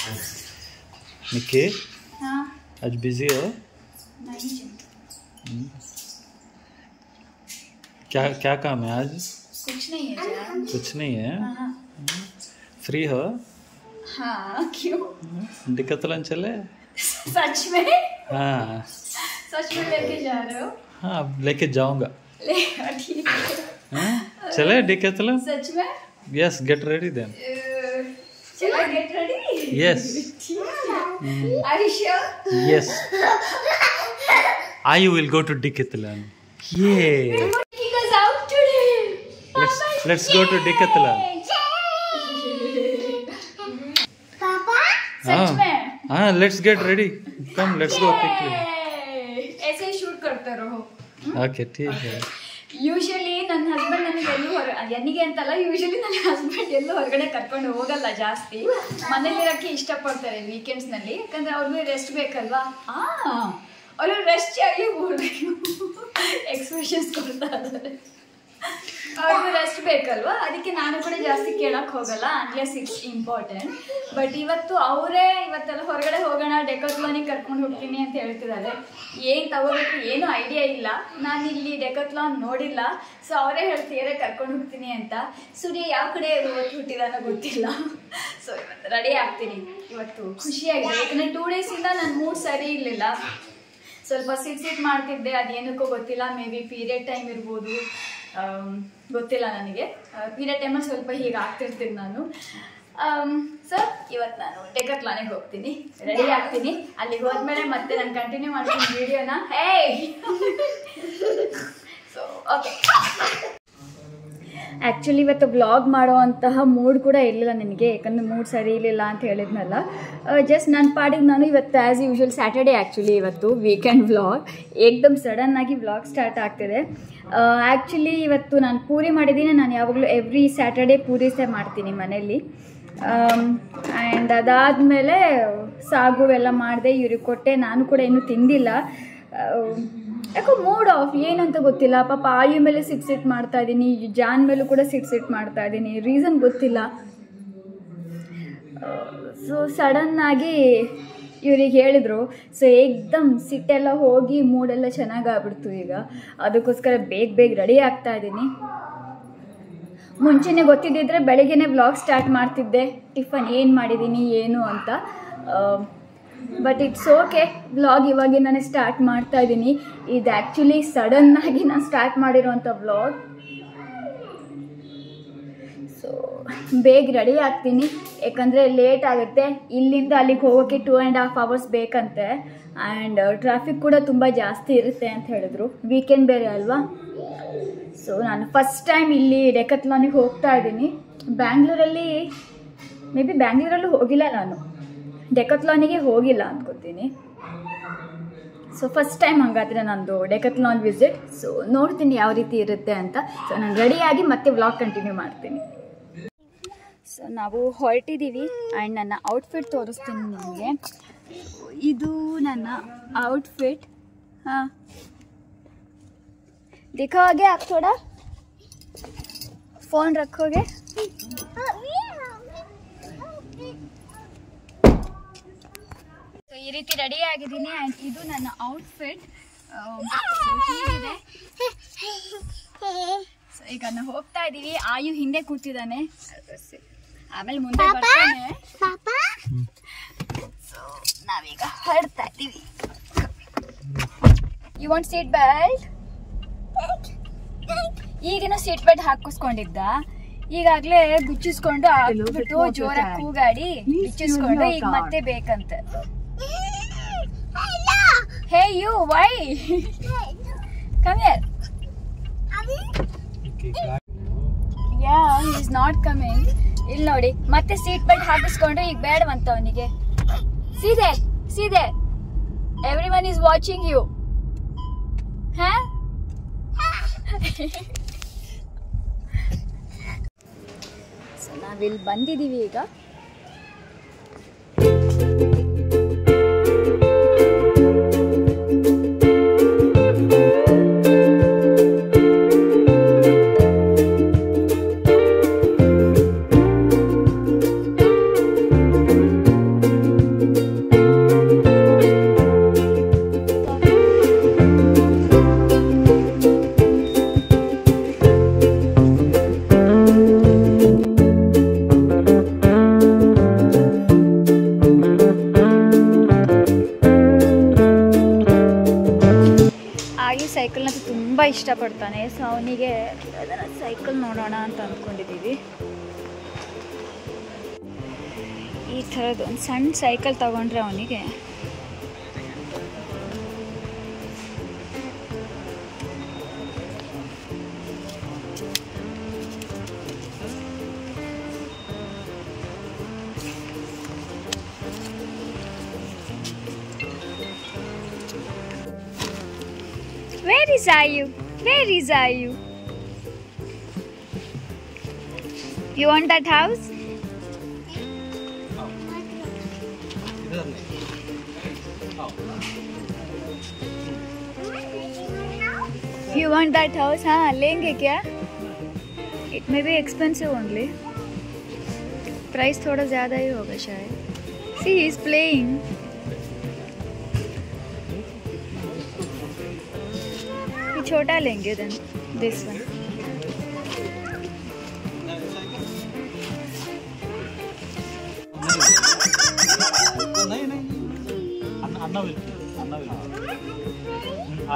निक्की हाँ आज बिजी हो? नहीं जी, क्या क्या काम है आज? कुछ नहीं है जान। कुछ नहीं है। हाँ फ्री हो? हाँ क्यों? डिकैथलॉन चले? सच में? हाँ सच में लेके जा रहे हो? हाँ अब लेके जाऊंगा। ले ठीक है। हाँ? चले डिकैथलॉन? सच में? Yes get ready then. चलो get ready. Yes. Are you sure? Yes. I will go to Decathlon. Yeah. We're taking us out today. Let's go to Decathlon. सच में? हाँ let's get ready. Come let's go quickly. ऐसे ही shoot करते रहो। Okay ठीक है. Usually ನನ್ನ husband ನನಗೆ ಎಲ್ಲೂ ಎನಿಗೆ ಅಂತಲ್ಲ, ಯೂಶಲಿ ನನ್ನ ಹಸ್ಬೆಂಡ್ ಎಲ್ಲೂ ಹೊರಗಡೆ ಕರ್ಕೊಂಡು ಹೋಗಲ್ಲ ಜಾಸ್ತಿ. ಮನೇಲಿರೋಕ್ಕೆ ಇಷ್ಟಪಡ್ತಾರೆ ವೀಕೆಂಡ್ಸ್ನಲ್ಲಿ, ಯಾಕಂದರೆ ಅವ್ರಿಗೆ ರೆಸ್ಟ್ ಬೇಕಲ್ವಾ. ಅವರು ರೆಸ್ಟ್ ಆಗಿ ಹೋಗ್ಬೇಕು ಎಕ್ಸ್ಪ್ರೆಷನ್ಸ್ ಕೊಡ್ತಾ ಇದ್ದಾರೆ. ಅವ್ರಿಗೂ ರೆಸ್ಟ್ ಬೇಕಲ್ವಾ, ಅದಕ್ಕೆ ನಾನು ಕೂಡ ಜಾಸ್ತಿ ಕೇಳಕ್ಕೆ ಹೋಗಲ್ಲ ಅನ್ಲೆಸ್ ಇಟ್ಸ್ ಇಂಪಾರ್ಟೆಂಟ್. ಬಟ್ ಇವತ್ತೆಲ್ಲ ಹೊರಗಡೆ ಹೋಗೋಣ, ಡೆಕತ್ಲಾನಿಗೆ ಕರ್ಕೊಂಡು ಹೋಗ್ತೀನಿ ಅಂತ ಹೇಳ್ತಿದ್ದಾರೆ. ಏನು ತಗೋಬೇಕು ಏನೂ ಐಡಿಯಾ ಇಲ್ಲ, ನಾನು ಇಲ್ಲಿ ಡೆಕತ್ಲಾನ್ ನೋಡಿಲ್ಲ. ಸೊ ಅವರೇ ಹೇಳ್ತಿದ್ದಾರೆ ಕರ್ಕೊಂಡು ಹೋಗ್ತೀನಿ ಅಂತ. ಸೂರ್ಯ ಯಾವ ಕಡೆ ಇವತ್ತು ಹುಟ್ಟಿದಾನೋ ಗೊತ್ತಿಲ್ಲ. ಸೊ ಇವತ್ತು ರೆಡಿ ಆಗ್ತೀನಿ. ಇವತ್ತು ಖುಷಿಯಾಗಿದೆ, ಯಾಕಂದರೆ 2 ಡೇಸಿಂದ ನನ್ನ ಮೂಡ್ ಸರಿ ಇರಲಿಲ್ಲ. ಸ್ವಲ್ಪ ಸಿಟ್ ಮಾಡ್ತಿದ್ದೆ, ಅದೇನಕ್ಕೂ ಗೊತ್ತಿಲ್ಲ. ಮೇ ಬಿ ಪೀರಿಯಡ್ ಟೈಮ್ ಇರ್ಬೋದು, ಗೊತ್ತಿಲ್ಲ ನನಗೆ. ಪೀರಿಯಡ್ ಟೈಮಲ್ಲಿ ಸ್ವಲ್ಪ ಹೀಗೆ ಆಗ್ತಿರ್ತೀನಿ ನಾನು. ಸೊ ಇವತ್ತು ನಾನು ಡೆಕತ್ಲಾನಿಗೆ ಹೋಗ್ತೀನಿ, ರೆಡಿ ಆಗ್ತೀನಿ. ಅಲ್ಲಿಗೆ ಹೋದ್ಮೇಲೆ ಮತ್ತೆ ನಾನು ಕಂಟಿನ್ಯೂ ಮಾಡ್ತೀನಿ ವಿಡಿಯೋನ. ಹೇ ಸೊ ಓಕೆ. ಆ್ಯಕ್ಚುಲಿ ಇವತ್ತು ವ್ಲಾಗ್ ಮಾಡೋವಂತಹ ಮೂಡ್ ಕೂಡ ಇರಲಿಲ್ಲ ನನಗೆ, ಯಾಕಂದರೆ ಮೂಡ್ ಸರಿ ಇರಲಿಲ್ಲ ಅಂತ ಹೇಳಿದ್ನಲ್ಲ. ಜಸ್ಟ್ ನನ್ನ ಪಾಡಿಗೆ ನಾನು ಇವತ್ತು ಆ್ಯಸ್ ಯೂಶ್ವಲ್ ಸ್ಯಾಟರ್ಡೇ, ಆ್ಯಕ್ಚುಲಿ ಇವತ್ತು ವೀಕೆಂಡ್ ವ್ಲಾಗ್ ಏಕ್ದಮ್ ಸಡನ್ನಾಗಿ ವ್ಲಾಗ್ ಸ್ಟಾರ್ಟ್ ಆಗ್ತಿದೆ. ಆ್ಯಕ್ಚುಲಿ ಇವತ್ತು ನಾನು ಪೂರಿ ಮಾಡಿದ್ದೀನಿ. ನಾನು ಯಾವಾಗಲೂ ಎವ್ರಿ ಸ್ಯಾಟರ್ಡೇ ಪೂರಿಸೇ ಮಾಡ್ತೀನಿ ಮನೇಲಿ. ಆ್ಯಂಡ್ ಅದಾದಮೇಲೆ ಸಾಗು ಎಲ್ಲ ಮಾಡಿದೆ, ಇವ್ರಿಗೆ ಕೊಟ್ಟೆ. ನಾನು ಕೂಡ ಇನ್ನೂ ತಿಂದಿಲ್ಲ, ಯಾಕೋ ಮೂಡ್ ಆಫ್ ಏನಂತ ಗೊತ್ತಿಲ್ಲ. ಪಾಪ ಆಯು ಮೇಲೆ ಸಿಟ್ ಮಾಡ್ತಾಯಿದ್ದೀನಿ, ಜಾನ್ ಮೇಲೂ ಕೂಡ ಸಿಟ್ ಮಾಡ್ತಾಯಿದ್ದೀನಿ, ರೀಸನ್ ಗೊತ್ತಿಲ್ಲ. ಸೊ ಸಡನ್ನಾಗಿ ಇವ್ರಿಗೆ ಹೇಳಿದ್ರು. ಸೊ ಏಕ್ದಮ್ ಸಿಟ್ಟೆಲ್ಲ ಹೋಗಿ ಮೂಡೆಲ್ಲ ಚೆನ್ನಾಗಾಗ್ಬಿಡ್ತು ಈಗ. ಅದಕ್ಕೋಸ್ಕರ ಬೇಗ ರೆಡಿ ಆಗ್ತಾಯಿದ್ದೀನಿ. ಮುಂಚೆನೇ ಗೊತ್ತಿದ್ದಿದ್ರೆ ಬೆಳಗ್ಗೆನೇ ವ್ಲಾಗ್ ಸ್ಟಾರ್ಟ್ ಮಾಡ್ತಿದ್ದೆ, ಟಿಫನ್ ಏನು ಮಾಡಿದ್ದೀನಿ ಏನು ಅಂತ. ಬಟ್ ಇಟ್ಸ್ ಓಕೆ, ವ್ಲಾಗ್ ಇವಾಗಿಂದನೇ ಸ್ಟಾರ್ಟ್ ಮಾಡ್ತಾ ಇದ್ದೀನಿ. ಇದು ಆ್ಯಕ್ಚುಲಿ ಸಡನ್ನಾಗಿ ನಾನು ಸ್ಟಾರ್ಟ್ ಮಾಡಿರೋವಂಥ ವ್ಲಾಗ್. ಸೊ ಬೇಗ ರೆಡಿ ಆಗ್ತೀನಿ, ಯಾಕಂದರೆ ಲೇಟ್ ಆಗುತ್ತೆ. ಇಲ್ಲಿಂದ ಅಲ್ಲಿಗೆ ಹೋಗೋಕ್ಕೆ 2.5 hours ಬೇಕಂತೆ. ಆ್ಯಂಡ್ ಟ್ರಾಫಿಕ್ ಕೂಡ ತುಂಬ ಜಾಸ್ತಿ ಇರುತ್ತೆ ಅಂತ ಹೇಳಿದ್ರು, ವೀಕೆಂಡ್ ಬೇರೆ ಅಲ್ವಾ. ಸೊ ನಾನು ಫಸ್ಟ್ ಟೈಮ್ ಇಲ್ಲಿ ಡೆಕತ್ಲಾನಿಗೆ ಹೋಗ್ತಾ ಇದ್ದೀನಿ. ಬ್ಯಾಂಗ್ಳೂರಲ್ಲಿ ಮೇ ಬಿ ಬ್ಯಾಂಗ್ಳೂರಲ್ಲೂ ಹೋಗಿಲ್ಲ ನಾನು, ಡೆಕತ್ಲಾನಿಗೆ ಹೋಗಿಲ್ಲ ಅಂದ್ಕೋತೀನಿ. ಸೊ ಫಸ್ಟ್ ಟೈಮ್ ಹಂಗಾದರೆ ನಂದು ಡೆಕತ್ಲಾನ್ ವಿಸಿಟ್. ಸೊ ನೋಡ್ತೀನಿ ಯಾವ ರೀತಿ ಇರುತ್ತೆ ಅಂತ. ಸೊ ನಾನು ರೆಡಿಯಾಗಿ ಮತ್ತೆ ವ್ಲಾಗ್ ಕಂಟಿನ್ಯೂ ಮಾಡ್ತೀನಿ. ಸೊ ನಾವು ಹೊರಟಿದ್ದೀವಿ ಆ್ಯಂಡ್ ನನ್ನ ಔಟ್ಫಿಟ್ ತೋರಿಸ್ತೀನಿ ನಿಮಗೆ. ಇದು ನನ್ನ ಔಟ್ಫಿಟ್. ಹಾಂ दिखाओगे आप थोड़ा, फ़ोन रखोगे? ಸೊ ಈ ರೀತಿ ರೆಡಿ ಆಗಿದ್ದೀನಿ. ಆ್ಯಂಡ್ ಇದು ನನ್ನ ಔಟ್ಫಿಟ್ ಹೀಗಿದೆ. ಸೊ ಈಗ ನಾವು ಹೋಗ್ತಾ ಇದ್ದೀವಿ. ಆಯು ಹಿಂದೆ ಕೂತಿದ್ದಾನೆ, ಆಮೇಲೆ ಮುಂದೆ ಬರ್ತಾನೆ. ಸೊ ನಾವೀಗ ಹೊರಡ್ತಾ ಇದ್ದೀವಿ. You want seat belt? ಈಗಿನ ಸೀಟ್ ಬೆಲ್ಟ್ ಹಾಕಿಸ್ಕೊಂಡಿದ್ದ, ಈಗಾಗಲೇ ಗುಚ್ಚಿಸ್ಕೊಂಡು ಆಗ್ಬಿಟ್ಟು ಜೋರಾಗಿ ಕೂಗಾಡಿ ಗುಚ್ಚಿಸ್ಕೊಂಡು ಈಗ ಮತ್ತೆ ಬೇಕಂತೆ. Hey you why come here. Yeah he is not coming. ಇಲ್ಲಿ ನೋಡಿ ಮತ್ತೆ ಸೀಟ್ ಬೆಲ್ಟ್ ಹಾಕಿಸ್ಕೊಂಡು ಈಗ ಬೇಡವಂತ ಅವನಿಗೆ. ಸೀದೆ ಎವ್ರಿವನ್ ಇಸ್ ವಾಚಿಂಗ್ ಯು. ಹಾ ಸೊ ನಾವಿಲ್ಲಿ ಬಂದಿದ್ದೀವಿ ಈಗ. ಇಷ್ಟಪಡ್ತಾನೆ. ಸೊ ಅವನಿಗೆ ಅದನ್ನು ಸೈಕಲ್ ನೋಡೋಣ ಅಂತ ಅಂದ್ಕೊಂಡಿದ್ದೀವಿ. ಈ ಥರದ್ದು ಒಂದು ಸಣ್ಣ ಸೈಕಲ್ ತಗೊಂಡ್ರೆ ಅವನಿಗೆ Where is Ayu? Where is Ayu? You want that house? You want that house? हाँ लेंगे क्या? It may be expensive only. Price थोड़ा ज़्यादा ही होगा शायद. See, he is playing. छोटा लेंगे then this one. Anna will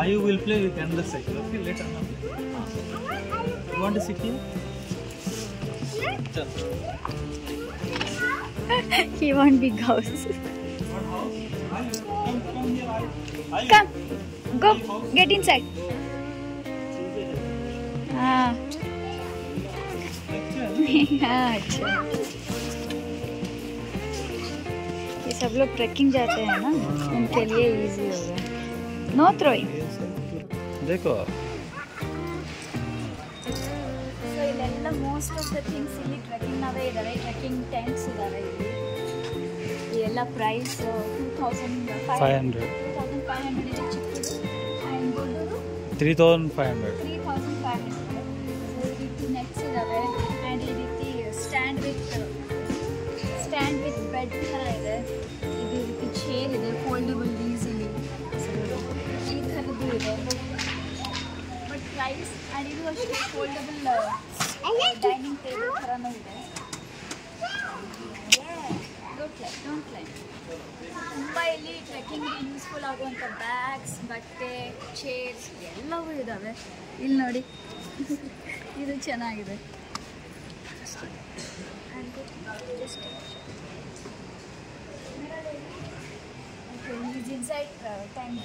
Ayu will play with another cycle. Okay, let Anna play. You want to sit here? He want big house. Come, go, get inside. हाँ अच्छा, ये सब लोग trekking जाते हैं ना, उनके लिए इजी होगा. No throwing. देखो ಸೊ ಇಲ್ಲೆಲ್ಲ ಮೋಸ್ಟ್ ಆಫ್ ದ ಥಿಂಗ್ಸ್ ಇಲ್ಲಿ ಟ್ರೆಕ್ಕಿಂಗ್ನವೇ ಇದ್ದಾವೆ. ಟ್ರೆಕ್ಕಿಂಗ್ ಟೆಂಟ್ಸ್ ಇದ್ದಾವೆ ಇಲ್ಲಿ. ಈ ಎಲ್ಲ ಪ್ರೈಸ್ 2500 ಇದೆ ಚಿಕ್ಕದು, ಆ್ಯಂಡ್ ದೊಡ್ಡದು 3500. ಈ ರೀತಿ ನೆಟ್ಸ್ ಇದ್ದಾವೆ. ಆ್ಯಂಡ್ ಈ ರೀತಿ ಸ್ಟ್ಯಾಂಡ್ ವಿತ್ ಬೆಡ್ ಥರ ಇದೆ. ಇದು ರೀತಿ ಚೇರ್ ಇದೆ, ಫೋಲ್ಡಬಲ್ ಈಸಿಲಿ, ಈ ಥರದ್ದು ಇದೆ. ಬಟ್ ಪ್ರೈಸ್ ಆ್ಯಂಡ್ ಇದು ಅಷ್ಟೇ ಫೋಲ್ಡಬಲ್ ಡೈನಿಂಗ್ ಟೇಬಲ್ ಥರನೂ ಇದೆ. ಡೋಂಟ್ ಲೈಕ್ ತುಂಬ ಇಲ್ಲಿ ಟ್ರೆಕ್ಕಿಂಗ್ ಯೂಸ್ಫುಲ್ ಆಗುವಂಥ ಬ್ಯಾಗ್ಸ್, ಬಟ್ಟೆ, ಚೇರ್ಸ್ ಎಲ್ಲವೂ ಇದ್ದಾವೆ. ಇಲ್ಲಿ ನೋಡಿ, ಇದು ಚೆನ್ನಾಗಿದೆ. Is inside time.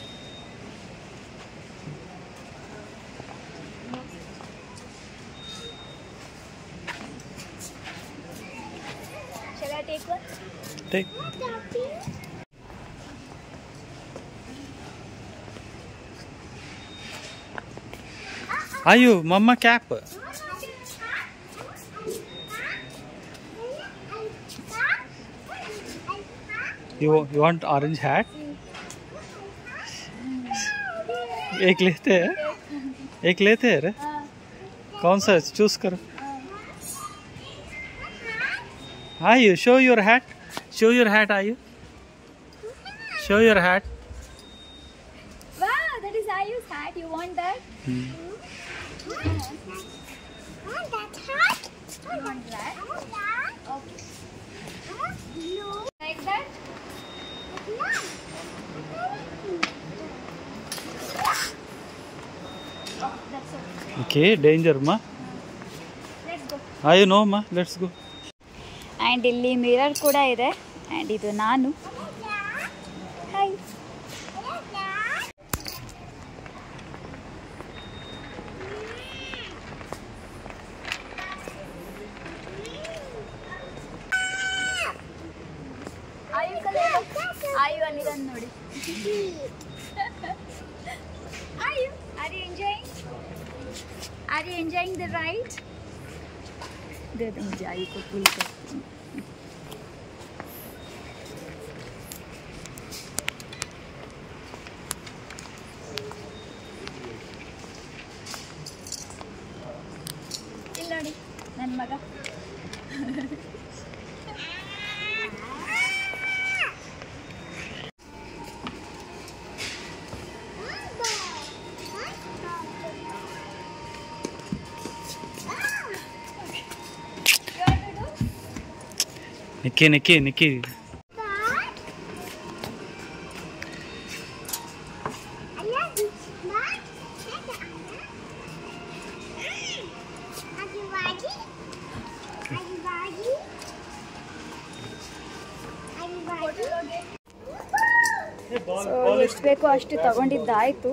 Shall I take one? Take. Ayu, mama cap. You want orange hat? एक लेते हैं, एक लेते हैं रे. कौन सा चूज करो. Ayu, show your hat. Show your hat, Ayu. Show your hat. Wow, that is Ayu's hat. You want that? That hat? You want that? Okay. Like that? Oh, that's okay. Okay, danger ma. Let's go. Ayu, no ma. Let's go. And ಇಲ್ಲಿ mirror ಕೂಡ ಇದೆ. And ಇದು ನಾನು. Hi. Ayu ಅಲ್ಲಿದನ್ನು ನೋಡಿ. Ayu, are you enjoying the ride? दे दो मुझे आयु को पुल कर. ಇಲ್ಲಿ ನೋಡಿ ನನ್ನ ಮಗ. Nikki. ಎಷ್ಟು ಬೇಕೋ ಅಷ್ಟು ತಗೊಂಡಿದ್ದಾಯಿತು.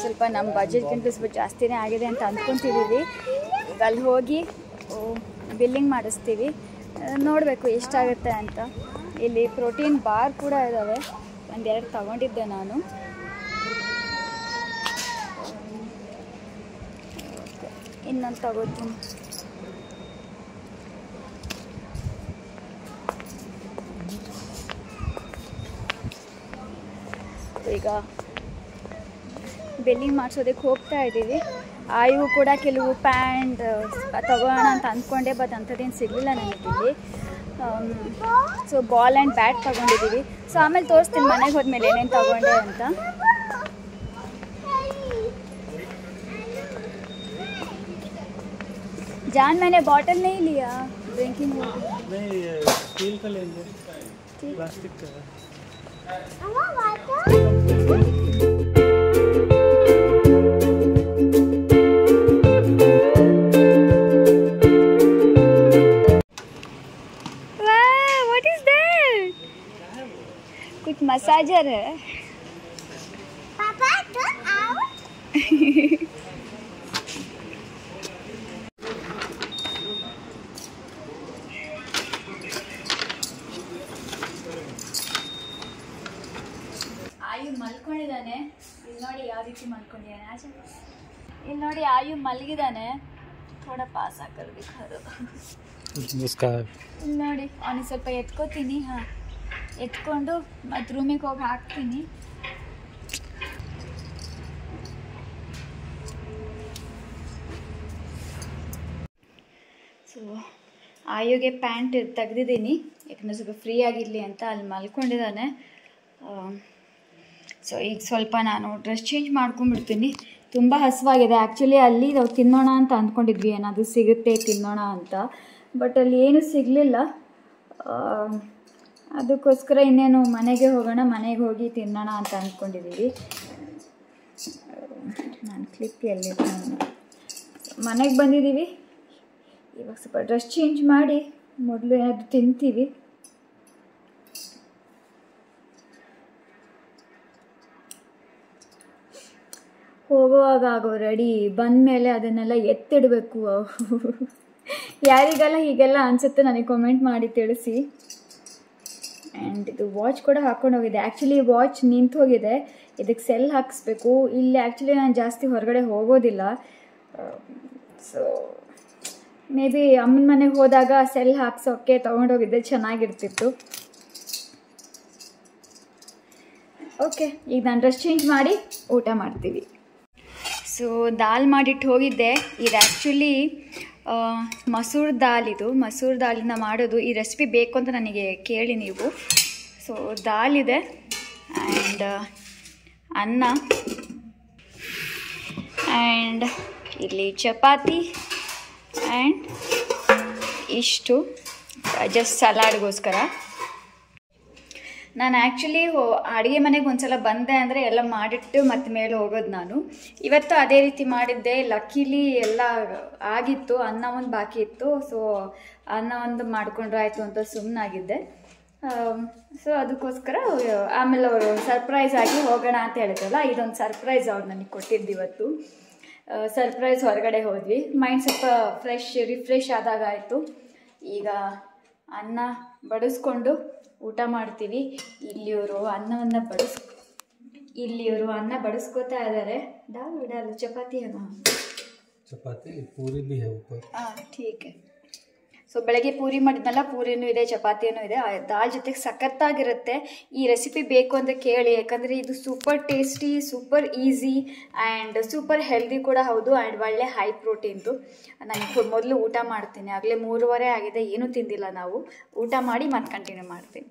ಸ್ವಲ್ಪ ನಮ್ಮ ಬಜೆಟ್ಗಿಂತ ಸ್ವಲ್ಪ ಜಾಸ್ತಿನೇ ಆಗಿದೆ ಅಂತ ಅಂದ್ಕೊತಿದ್ದೀವಿ. ಈಗ ಅಲ್ಲಿ ಹೋಗಿ ಬಿಲ್ಲಿಂಗ್ ಮಾಡಿಸ್ತೀವಿ, ನೋಡಬೇಕು ಎಷ್ಟಾಗುತ್ತೆ ಅಂತ. ಇಲ್ಲಿ ಪ್ರೋಟೀನ್ ಬಾರ್ ಕೂಡ ಇದ್ದಾವೆ, ಒಂದೆರಡು ತಗೊಂಡಿದ್ದೆ ನಾನು. ಇನ್ನೊಂದು ತಗೋತೀನಿ. ಈಗ ಬಿಲ್ಲಿಂಗ್ ಮಾಡಿಸೋದಕ್ಕೆ ಹೋಗ್ತಾ ಇದ್ದೀವಿ. ಆಯು ಕೂಡ ಕೆಲವು ಪ್ಯಾಂಟ್ ತಗೋಣ ಅಂತ ಅಂದ್ಕೊಂಡೆ, ಬಟ್ ಅಂಥದ್ದೇನು ಸಿಗಲಿಲ್ಲ ನನಗಿಲ್ಲಿ. ಸೊ ಬಾಲ್ ಆ್ಯಂಡ್ ಬ್ಯಾಟ್ ತೊಗೊಂಡಿದ್ದೀವಿ. ಸೊ ಆಮೇಲೆ ತೋರಿಸ್ತೀನಿ ಮನೆಗೆ ಹೋದ್ಮೇಲೆ ಏನೇನು ತಗೊಂಡೆ ಅಂತ. जान मैंने बॉटल नहीं लिया ड्रिंकिंग वाटर। नहीं स्टील का लेंगे, प्लास्टिक का। What is that? कुछ मसाजर है। पापा तो आउट। ಆಯು ಮಲ್ಕೊಂಡಿದ್ದಾನೆ. ಇಲ್ಲಿ ನೋಡಿ ಯಾವ ರೀತಿ ಮಲ್ಕೊಂಡಿದ್ದಾನೆ. ಆಚೆ ಇಲ್ಲಿ ನೋಡಿ ಆಯು ಮಲಗಿದ್ದಾನೆ. ಥೋड़ा ಪಾಸ್ ಹಾಕಲು ಬೇಕಾದ್ರು. ಇಲ್ಲಿ ನೋಡಿ ಅವನಿಗೆ ಸ್ವಲ್ಪ ಎತ್ಕೋತೀನಿ. ಹಾಂ, ಎತ್ಕೊಂಡು ಮತ್ತು ರೂಮಿಗೆ ಹೋಗಿ ಹಾಕ್ತೀನಿ. ಸೊ ಆಯುಗೆ ಪ್ಯಾಂಟ್ ತೆಗ್ದಿದ್ದೀನಿ, ಯಾಕಂದರೆ ಸ್ವಲ್ಪ ಫ್ರೀ ಆಗಿರಲಿ ಅಂತ. ಅಲ್ಲಿ ಮಲ್ಕೊಂಡಿದ್ದಾನೆ. ಸೊ ಈಗ ಸ್ವಲ್ಪ ನಾನು ಡ್ರೆಸ್ ಚೇಂಜ್ ಮಾಡ್ಕೊಂಡ್ಬಿಡ್ತೀನಿ. ತುಂಬ ಹಸಿವಾಗಿದೆ. ಆ್ಯಕ್ಚುಲಿ ಅಲ್ಲಿ ನಾವು ತಿನ್ನೋಣ ಅಂತ ಅಂದ್ಕೊಂಡಿದ್ವಿ, ಏನಾದರೂ ಸಿಗುತ್ತೆ ತಿನ್ನೋಣ ಅಂತ. ಬಟ್ ಅಲ್ಲಿ ಏನೂ ಸಿಗಲಿಲ್ಲ. ಅದಕ್ಕೋಸ್ಕರ ಇನ್ನೇನು ಮನೆಗೆ ಹೋಗೋಣ, ಮನೆಗೆ ಹೋಗಿ ತಿನ್ನೋಣ ಅಂತ ಅಂದ್ಕೊಂಡಿದ್ದೀವಿ. ನಾನು ಕ್ಲಿಪ್ ಎಲ್ಲಿ ಮನೆಗೆ ಬಂದಿದ್ದೀವಿ. ಇವಾಗ ಸ್ವಲ್ಪ ಡ್ರೆಸ್ ಚೇಂಜ್ ಮಾಡಿ ಮೊದಲು ಏನಾದರೂ ತಿಂತೀವಿ. ಹೋಗುವಾಗ ಆಗೋ ರೆಡಿ ಬಂದಮೇಲೆ ಅದನ್ನೆಲ್ಲ ಎತ್ತಿಡಬೇಕು. ಯಾರಿಗೆಲ್ಲ ಹೀಗೆಲ್ಲ ಅನಿಸುತ್ತೆ ನನಗೆ ಕಾಮೆಂಟ್ ಮಾಡಿ ತಿಳಿಸಿ. ಆ್ಯಂಡ್ ಇದು ವಾಚ್ ಕೂಡ ಹಾಕ್ಕೊಂಡು ಹೋಗಿದೆ. ಆ್ಯಕ್ಚುಲಿ ವಾಚ್ ನಿಂತು ಹೋಗಿದೆ, ಇದಕ್ಕೆ ಸೆಲ್ ಹಾಕಿಸ್ಬೇಕು. ಇಲ್ಲಿ ಆ್ಯಕ್ಚುಲಿ ನಾನು ಜಾಸ್ತಿ ಹೊರಗಡೆ ಹೋಗೋದಿಲ್ಲ. ಸೊ ಮೇ ಬಿ ಅಮ್ಮನ ಮನೆಗೆ ಹೋದಾಗ ಸೆಲ್ ಹಾಕ್ಸೋಕ್ಕೆ ತೊಗೊಂಡೋಗಿದ್ದೆ, ಚೆನ್ನಾಗಿರ್ತಿತ್ತು. ಓಕೆ, ಈಗ ನಾನು ಡ್ರೆಸ್ ಚೇಂಜ್ ಮಾಡಿ ಊಟ ಮಾಡ್ತೀವಿ. ಸೊ ದಾಲ್ ಮಾಡಿಟ್ಟು ಹೋಗಿದ್ದೆ. ಇದು ಆ್ಯಕ್ಚುಲಿ ಮಸೂರ್ ದಾಲ್. ಇದು ಮಸೂರ್ ದಾಲಿಂದ ಮಾಡೋದು. ಈ ರೆಸಿಪಿ ಬೇಕು ಅಂತ ನನಗೆ ಕೇಳಿ ನೀವು. ಸೊ ದಾಲ್ ಇದೆ ಆ್ಯಂಡ್ ಅನ್ನ ಆ್ಯಂಡ್ ಇಲ್ಲಿ ಚಪಾತಿ ಆ್ಯಂಡ್ ಇಷ್ಟು ಜಸ್ಟ್ ಸಲಾಡ್ಗೋಸ್ಕರ. ನಾನು ಆ್ಯಕ್ಚುಲಿ ಅಡುಗೆ ಮನೆಗೆ ಒಂದ್ಸಲ ಬಂದೆ ಅಂದರೆ ಎಲ್ಲ ಮಾಡಿಟ್ಟು ಮತ್ತೆ ಮೇಲೆ ಹೋಗೋದು ನಾನು. ಇವತ್ತು ಅದೇ ರೀತಿ ಮಾಡಿದ್ದೆ. ಲಕ್ಕಿಲಿ ಎಲ್ಲ ಆಗಿತ್ತು, ಅನ್ನ ಒಂದು ಬಾಕಿ ಇತ್ತು. ಸೊ ಅನ್ನ ಒಂದು ಮಾಡಿಕೊಂಡ್ರೆ ಆಯಿತು ಅಂತ ಸುಮ್ಮನಾಗಿದ್ದೆ. ಸೊ ಅದಕ್ಕೋಸ್ಕರ ಆಮೇಲೆ ಅವರು ಸರ್ಪ್ರೈಸ್ ಆಗಿ ಹೋಗೋಣ ಅಂತ ಹೇಳಿದ್ರಲ್ಲ, ಇದೊಂದು ಸರ್ಪ್ರೈಸ್ ಅವ್ರು ನನಗೆ ಕೊಟ್ಟಿದ್ದು ಇವತ್ತು. ಸರ್ಪ್ರೈಸ್ ಹೊರಗಡೆ ಹೋದ್ವಿ. ಮೈಂಡ್ ಸ್ವಲ್ಪ ರಿಫ್ರೆಶ್ ಆದಾಗ ಆಯಿತು. ಈಗ ಅನ್ನ ಬಡಿಸ್ಕೊಂಡು ಊಟ ಮಾಡ್ತೀವಿ. ಇಲ್ಲಿಯವರು ಅನ್ನ ಬಡಿಸ್ಕೋತಾ ಇದ್ದಾರೆ. डालो चपाती है ना? चपाती पूरी भी है ऊपर. हाँ ठीक है. ಸೊ ಬೆಳಗ್ಗೆ ಪೂರಿ ಮಾಡಿದ್ನಲ್ಲ, ಪೂರಿನೂ ಇದೆ, ಚಪಾತಿನೂ ಇದೆ. ದಾಲ್ ಜೊತೆಗೆ ಸಖತ್ತಾಗಿರುತ್ತೆ. ಈ ರೆಸಿಪಿ ಬೇಕು ಅಂತ ಕೇಳಿ, ಯಾಕಂದರೆ ಇದು super tasty, super easy and super healthy ಕೂಡ ಹೌದು. ಆ್ಯಂಡ್ ಒಳ್ಳೆ ಹೈ ಪ್ರೋಟೀನ್ದು. ನಾನು ಮೊದಲು ಊಟ ಮಾಡ್ತೀನಿ. ಆಗಲೇ 3:15 ಆಗಿದೆ, ಏನೂ ತಿಂದಿಲ್ಲ ನಾವು. ಊಟ ಮಾಡಿ ಮತ್ತೆ ಕಂಟಿನ್ಯೂ ಮಾಡ್ತೀನಿ.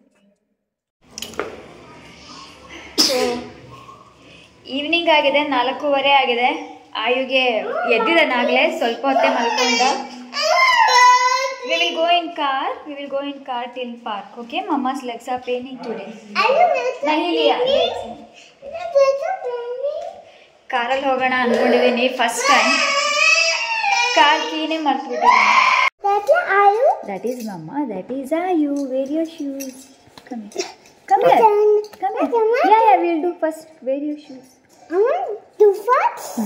ಸೊ ಈವ್ನಿಂಗ್ ಆಗಿದೆ, 4:15 ಆಗಿದೆ. ಆಯುಗೆ ಎದ್ದಿದ್ದಾನಾಗಲೇ, ಸ್ವಲ್ಪ ಹೊತ್ತೇ ಮಲ್ಕೊಂಡ. We will go in car till park. Okay, mama's legs are paining today. नहीं लिया. ಕಾರಲ್ಲಿ ಹೋಗೋಣ ಅಂದ್ಕೊಂಡಿದ್ದೀನಿ ಫಸ್ಟ್ ಟೈಮ್. ಕಾರ್ ಕೀನೇ ಮರ್ತ್ಬಿಟ್ಟಿದ್ದೀನಿ. That is mama, that is Ayu. Wear your shoes. Come here. Come here. Come here. Yeah, we'll do first. Wear your shoes. Do first?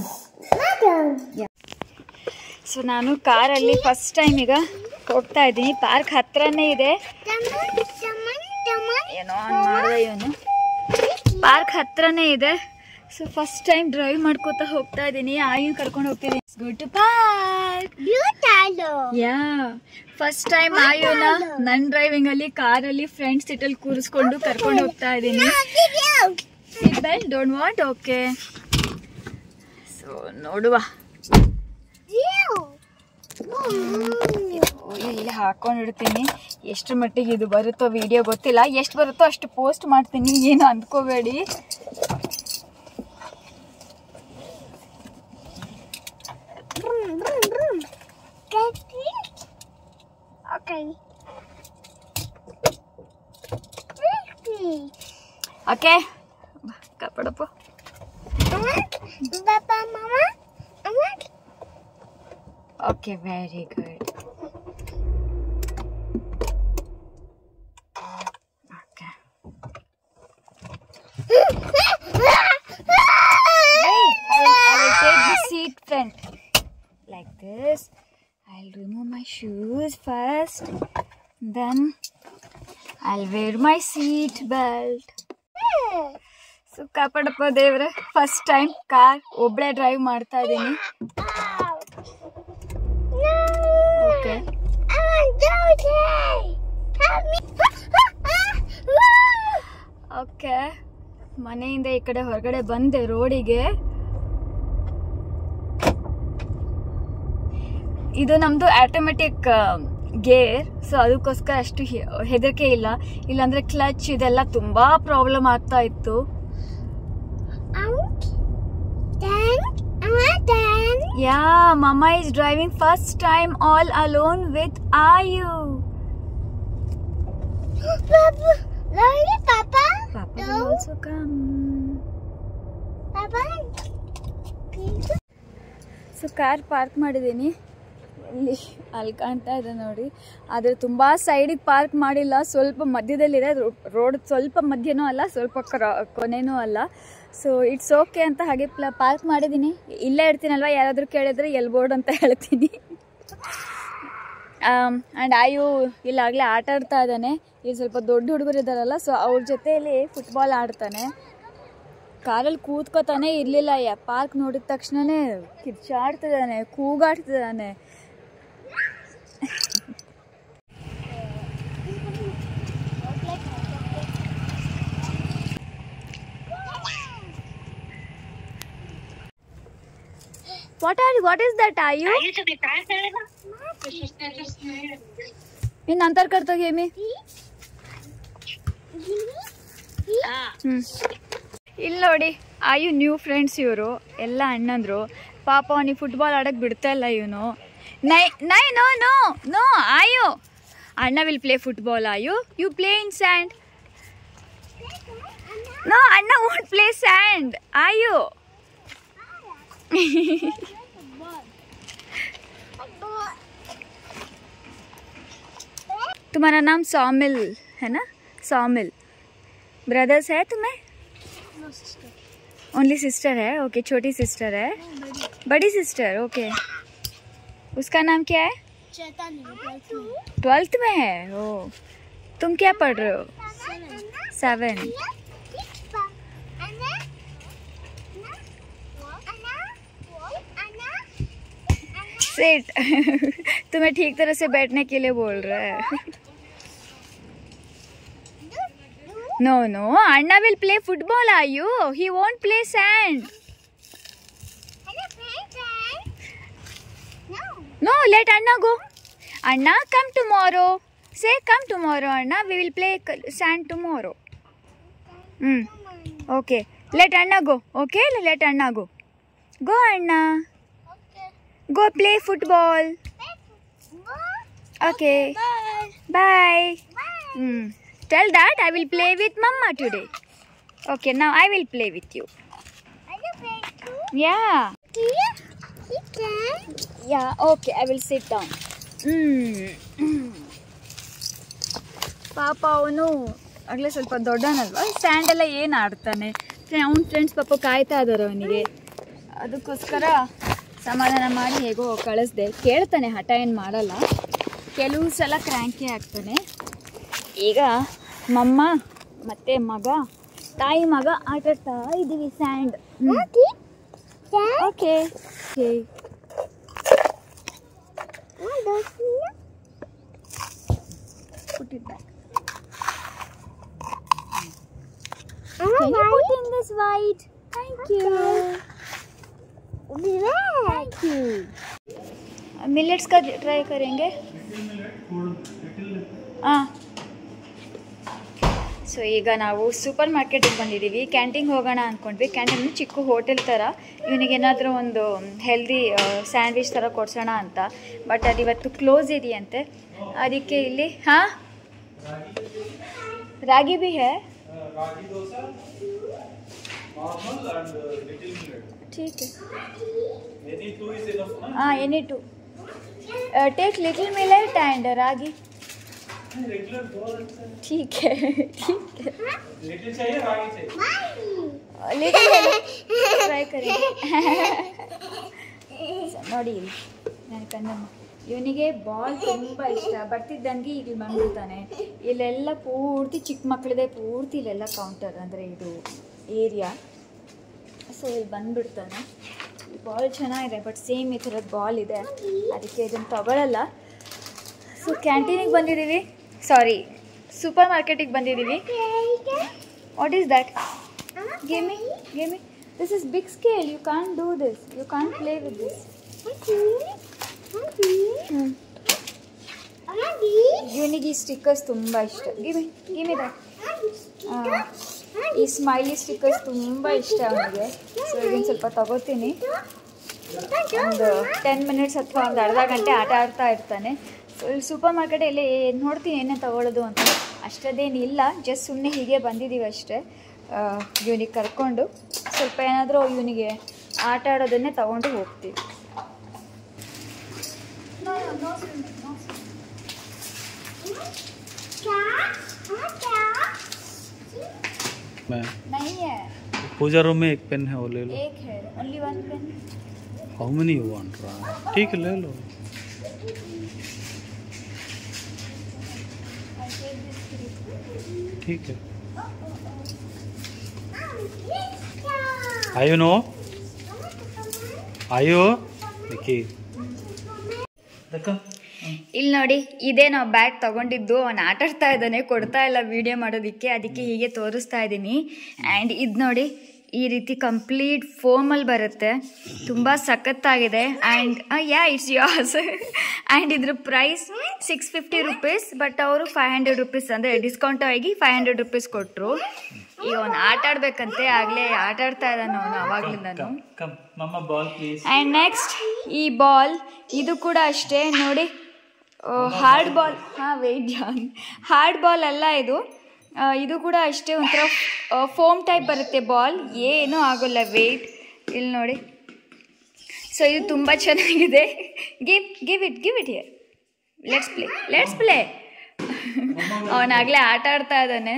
Madam. So ನಾನು ಕಾರಲ್ಲಿ first time ಈಗ ಹೋಗ್ತಾ ಇದ್ದೀನಿ. Park ಹತ್ರನೇ ಇದೆ. ಏನೋ ಮಾಡಿದೆ ಇವನು. ಪಾರ್ಕ್ ಹತ್ರನೇ ಇದೆ. ಸೊ ಫಸ್ಟ್ ಟೈಮ್ ಡ್ರೈವ್ ಮಾಡ್ಕೋತಾ ಹೋಗ್ತಾ ಇದ್ದೀನಿ. ಆಯುನ್ ಕರ್ಕೊಂಡು ಹೋಗ್ತೀನಿ. Good to park. Yeah first time ಆಯುನ ನನ್ನ ಡ್ರೈವಿಂಗ್ ಅಲ್ಲಿ ಕಾರಲ್ಲಿ ಫ್ರಂಟ್ ಸೀಟಲ್ಲಿ ಕೂರಿಸ್ಕೊಂಡು ಕರ್ಕೊಂಡು ಹೋಗ್ತಾ ಇದ್ದೀನಿ. Seat belt don't want. Okay, so ನೋಡುವ. ಇಲ್ಲಿ ಹಾಕೊಂಡಿಡ್ತೀನಿ. ಎಷ್ಟು ಮಟ್ಟಿಗೆ ಇದು ಬರುತ್ತೋ ವಿಡಿಯೋ ಗೊತ್ತಿಲ್ಲ. ಎಷ್ಟು ಬರುತ್ತೋ ಅಷ್ಟು ಪೋಸ್ಟ್ ಮಾಡ್ತೀನಿ, ಏನು ಅಂದ್ಕೋಬೇಡಿ. Okay ಕಾಪಾಡಪ್ಪ. Okay, very good. Okay. Wait, I will take the seat front. Like this. I'll remove my shoes first. Then I'll wear my seat belt. So, ಕಾಪಾಡಪ್ಪ ದೇವ್ರೆ. ಫಸ್ಟ್ ಟೈಮ್ ಕಾರ್ ಒಬ್ಬಳೇ drive ಮಾಡ್ತಾ ಇದ್ದೀನಿ. Okay. Okay, ಮನೆಯಿಂದ ಈ ಕಡೆ ಹೊರಗಡೆ ಬಂದೆ ರೋಡಿಗೆ. ಇದು ನಮ್ದು ಆಟೋಮೆಟಿಕ್ ಗೇರ್. ಸೊ ಅದಕ್ಕೋಸ್ಕರ ಅಷ್ಟು ಹೆದರಿಕೆ ಇಲ್ಲ. ಇಲ್ಲಾಂದ್ರೆ ಕ್ಲಚ್ ಇದೆಲ್ಲ ತುಂಬಾ ಪ್ರಾಬ್ಲಮ್ ಆಗ್ತಾ ಇತ್ತು. Yeah, Mama is driving first time all alone with Ayu. Papa. Papa. Papa will also come. Papa. So car park ಮಾಡಿದ್ದೀನಿ. ಇಲ್ಲಿ ಅಲ್ಲಿ ಕಾಣ್ತಾ ಇದೆ ನೋಡಿ. ಆದರೆ ತುಂಬ ಸೈಡಿಗೆ ಪಾರ್ಕ್ ಮಾಡಿಲ್ಲ, ಸ್ವಲ್ಪ ಮಧ್ಯದಲ್ಲಿದೆ. ರೋಡ್ ಸ್ವಲ್ಪ ಮಧ್ಯನೂ ಅಲ್ಲ, ಸ್ವಲ್ಪ ಕೊನೆನೂ ಅಲ್ಲ. ಸೊ ಇಟ್ಸ್ ಓಕೆ ಅಂತ ಹಾಗೆ ಪಾರ್ಕ್ ಮಾಡಿದ್ದೀನಿ. ಇಲ್ಲೇ ಇರ್ತೀನಲ್ವ, ಯಾರಾದರೂ ಕೇಳಿದ್ರೆ ಎಲ್ಬೋರ್ಡ್ ಅಂತ ಹೇಳ್ತೀನಿ. ಆ್ಯಂಡ್ ಆಯು ಇಲ್ಲಾಗಲೇ ಆಟ ಆಡ್ತಾ ಇದ್ದಾನೆ. ಇಲ್ಲಿ ಸ್ವಲ್ಪ ದೊಡ್ಡ ಹುಡುಗರು ಇದ್ದಾರಲ್ಲ, ಸೊ ಅವ್ರ ಜೊತೆಯಲ್ಲಿ ಫುಟ್ಬಾಲ್ ಆಡ್ತಾನೆ. ಕಾರಲ್ಲಿ ಕೂತ್ಕೋತಾನೆ ಇರಲಿಲ್ಲ. ಪಾರ್ಕ್ ನೋಡಿದ ತಕ್ಷಣವೇ ಕಿರ್ಚಾಡ್ತಿದ್ದಾನೆ, ಕೂಗಾಡ್ತಿದ್ದಾನೆ. What is that? Are you? In अंतर करतो घे मी. ಇಲ್ಲಿ ನೋಡಿ, ಆಯು ನ್ಯೂ ಫ್ರೆಂಡ್ಸ್ ಇವರು ಎಲ್ಲ ಅಣ್ಣಂದ್ರು. ಪಾಪ ಅವನಿಗೆ ಫುಟ್ಬಾಲ್ ಆಡಕ್ಕೆ ಬಿಡ್ತಾ ಇಲ್ಲ ಇವನು. ನೈ ನೋ ನೋ ನೋ ಆಯು. ಅಣ್ಣ will play football. Ayu you play in sand. No, ಅಣ್ಣ ವೋಂಟ್ ಪ್ಲೇ ಸ್ಯಾಂಡ್. ಆಯು तुम्हारा नाम सौमिल है ना? सौमिल. ब्रदर्स है तुम्हें? ओनली सिस्टर है. ओके, छोटी सिस्टर है. बड़ी सिस्टर. ओके, उसका नाम क्या है? 12th में है. ओ, तुम क्या पढ़ रहे हो? 7. सिट. तुम्हें ठीक तरह से बैठने के लिए बोल रहा है. No, no, Anna will play football. Are you? He won't play sand. No, let Anna go. Anna, come tomorrow. Say come tomorrow, Anna. We will play sand tomorrow. Okay, let Anna go. Okay, let Anna go. Go, Anna. Go play football. Okay. Bye. Tell that I will play with Mama today. Okay, now I will play with you. Yeah. Yeah, okay, I will sit down. ಪಾಪ ಅವನು ಆಗಲೇ ಸ್ವಲ್ಪ ದೊಡ್ಡನಲ್ವ, ಸ್ಯಾಂಡೆಲ್ಲ ಏನು ಆಡ್ತಾನೆ. ಅವ್ನ friends ಪಾಪ ಕಾಯ್ತಾ ಇದ್ದಾರೆ ಅವನಿಗೆ, ಅದಕ್ಕೋಸ್ಕರ ಸಮಾಧಾನ ಮಾಡಿ ಹೇಗೋ ಕಳಿಸ್ದೆ. ಕೇಳ್ತಾನೆ, ಹಠ ಏನು ಮಾಡಲ್ಲ, ಕೆಲವು ಸಲ ಕ್ರ್ಯಾಂಕಿ ಆಗ್ತಾನೆ. ಈಗ ಮಮ್ಮ ಮತ್ತು ಮಗ, ತಾಯಿ ಮಗ ಆಟಾಡ್ತಾ ಇದ್ದೀವಿ sand. Okay put it back. Can you put in this white? Thank you. Thank you. Millets का ट्राई करेंगे. हाँ. ಸೊ ಈಗ ನಾವು ಸೂಪರ್ ಮಾರ್ಕೆಟಿಗೆ ಬಂದಿದ್ದೀವಿ. ಕ್ಯಾಂಟೀನ್ಗೆ ಹೋಗೋಣ ಅಂದ್ಕೊಂಡ್ವಿ. ಕ್ಯಾಂಟೀನ್ ಚಿಕ್ಕ ಹೋಟೆಲ್ ಥರ, ಇವನಿಗೇನಾದರೂ ಒಂದು ಹೆಲ್ದಿ ಸ್ಯಾಂಡ್ವಿಚ್ ಥರ ಕೊಡ್ಸೋಣ ಅಂತ. ಬಟ್ ಅದು ಇವತ್ತು ಕ್ಲೋಸ್ ಇದೆಯಂತೆ, ಅದಕ್ಕೆ ಇಲ್ಲಿ ಹಾಂ ರಾಗಿ ಭೀ ಹೇ. ठीक है. हाँ any two. Take little millet and ragi. ठीक है ठीक है. लिटिल चाहिए रागी चाहिए. लिटिल ट्राई करेंगे. ನೋಡಿ ನಾನು ಕಣ್ಣಮ್ಮ, ಇವನಿಗೆ ಬಾಲ್ ತುಂಬ ಇಷ್ಟ. ಬರ್ತಿದ್ದಂಗೆ ಈಗ ಬಂದ್ಬಿಡ್ತಾನೆ. ಇಲ್ಲೆಲ್ಲ ಪೂರ್ತಿ ಚಿಕ್ಕ ಮಕ್ಕಳಿದೆ, ಪೂರ್ತಿ ಇಲ್ಲೆಲ್ಲ ಕೌಂಟರ್ ಅಂದರೆ ಇದು ಏರಿಯಾ. ಸೊ ಇಲ್ಲಿ ಬಂದುಬಿಡ್ತಾನೆ. ಈ ಬಾಲ್ ಚೆನ್ನಾಗಿದೆ, ಬಟ್ ಸೇಮ್ ಈ ಥರದ್ದು ಬಾಲ್ ಇದೆ, ಅದಕ್ಕೆ ಇದನ್ನು ತಗೊಳ್ಳಲ್ಲ. ಸೊ ಕ್ಯಾಂಟೀನಿಗೆ ಬಂದಿದ್ದೀವಿ, ಸಾರಿ ಸೂಪರ್ ಮಾರ್ಕೆಟಿಗೆ ಬಂದಿದ್ದೀವಿ. What is that? Give me. This is big scale, you can't do this, you can't play with this. ಇವನಿಗೆ ಈ ಸ್ಟಿಕ್ಕರ್ಸ್ ತುಂಬ ಇಷ್ಟ. ಗಿವ್ ಮಿ ದ್ಯಾಟ್. ಈ ಸ್ಮೈಲಿ ಸ್ಟಿಕ್ಕರ್ಸ್ ತುಂಬ ಇಷ್ಟ ಅವನಿಗೆ. ಸೊ ಇದನ್ನು ಸ್ವಲ್ಪ ತಗೋತೀನಿ. ಒಂದು 10 ಮಿನಿಟ್ಸ್ ಅಥವಾ ಒಂದು ಅರ್ಧ ಗಂಟೆ ಆಟ ಆಡ್ತಾ ಇರ್ತಾನೆ. ಸೊ ಇಲ್ಲಿ ಸೂಪರ್ ಮಾರ್ಕೆಟಲ್ಲಿ ನೋಡ್ತೀನಿ ಏನೇ ತೊಗೊಳ್ಳೋದು ಅಂತ. ಅಷ್ಟದೇನಿಲ್ಲ, ಜಸ್ಟ್ ಸುಮ್ಮನೆ ಹೀಗೆ ಬಂದಿದ್ದೀವಿ ಅಷ್ಟೇ. ಇವನಿಗೆ ಕರ್ಕೊಂಡು ಸ್ವಲ್ಪ ಏನಾದರೂ ಇವನಿಗೆ ಆಟ ಆಡೋದನ್ನೇ ತಗೊಂಡು ಹೋಗ್ತೀವಿ. नहीं है. पूजा रूम में एक पेन है, वो ले लो. एक है, only one pen. How many you want? ठीक है, ले लो. ठीक है. आयु नो आयु देखी देखो. ಇಲ್ಲಿ ನೋಡಿ, ಇದೇ ನಾವು ಬ್ಯಾಗ್ ತೊಗೊಂಡಿದ್ದು. ಅವನು ಆಟಾಡ್ತಾ ಇದ್ದಾನೆ, ಕೊಡ್ತಾ ಇಲ್ಲ ವಿಡಿಯೋ ಮಾಡೋದಕ್ಕೆ, ಅದಕ್ಕೆ ಹೀಗೆ ತೋರಿಸ್ತಾ ಇದ್ದೀನಿ. ಆ್ಯಂಡ್ ಇದು ನೋಡಿ, ಈ ರೀತಿ ಕಂಪ್ಲೀಟ್ ಫೋಮಲ್ಲಿ ಬರುತ್ತೆ, ತುಂಬ ಸಖತ್ತಾಗಿದೆ. ಆ್ಯಂಡ್ ಇಟ್ಸ್ ಯಾಸ್. ಆ್ಯಂಡ್ ಇದ್ರ ಪ್ರೈಸ್ 650 ರುಪೀಸ್, ಬಟ್ ಅವರು 500 ರುಪೀಸ್ ಅಂದರೆ ಡಿಸ್ಕೌಂಟ್ ಆಗಿ 500 ರುಪೀಸ್ ಕೊಟ್ಟರು. ಈಗ ಅವನು ಆಟ ಆಡ್ಬೇಕಂತೆ, ಆಗಲೇ ಆಟ ಆಡ್ತಾ ಇದ್ದಾನೆ ಅವನು ಅವಾಗ್ಲಿಂದನು. ಆ್ಯಂಡ್ ನೆಕ್ಸ್ಟ್ ಈ ಬಾಲ್, ಇದು ಕೂಡ ಅಷ್ಟೇ ನೋಡಿ, ಹಾರ್ಡ್ ಬಾಲ್. ವೆಯ್ಟ್ ಜಾನ್, ಹಾರ್ಡ್ ಬಾಲ್ ಅಲ್ಲ ಇದು. ಇದು ಕೂಡ ಅಷ್ಟೇ, ಒಂಥರ ಫೋಮ್ ಟೈಪ್ ಬರುತ್ತೆ ಬಾಲ್, ಏನೂ ಆಗೋಲ್ಲ ವೆಯ್ಟ್. ಇಲ್ಲಿ ನೋಡಿ. ಸೊ ಇದು ತುಂಬ ಚೆನ್ನಾಗಿದೆ. Give it here. Let's play. ಅವನಾಗಲೇ ಆಟ ಆಡ್ತಾ ಇದ್ದಾನೆ.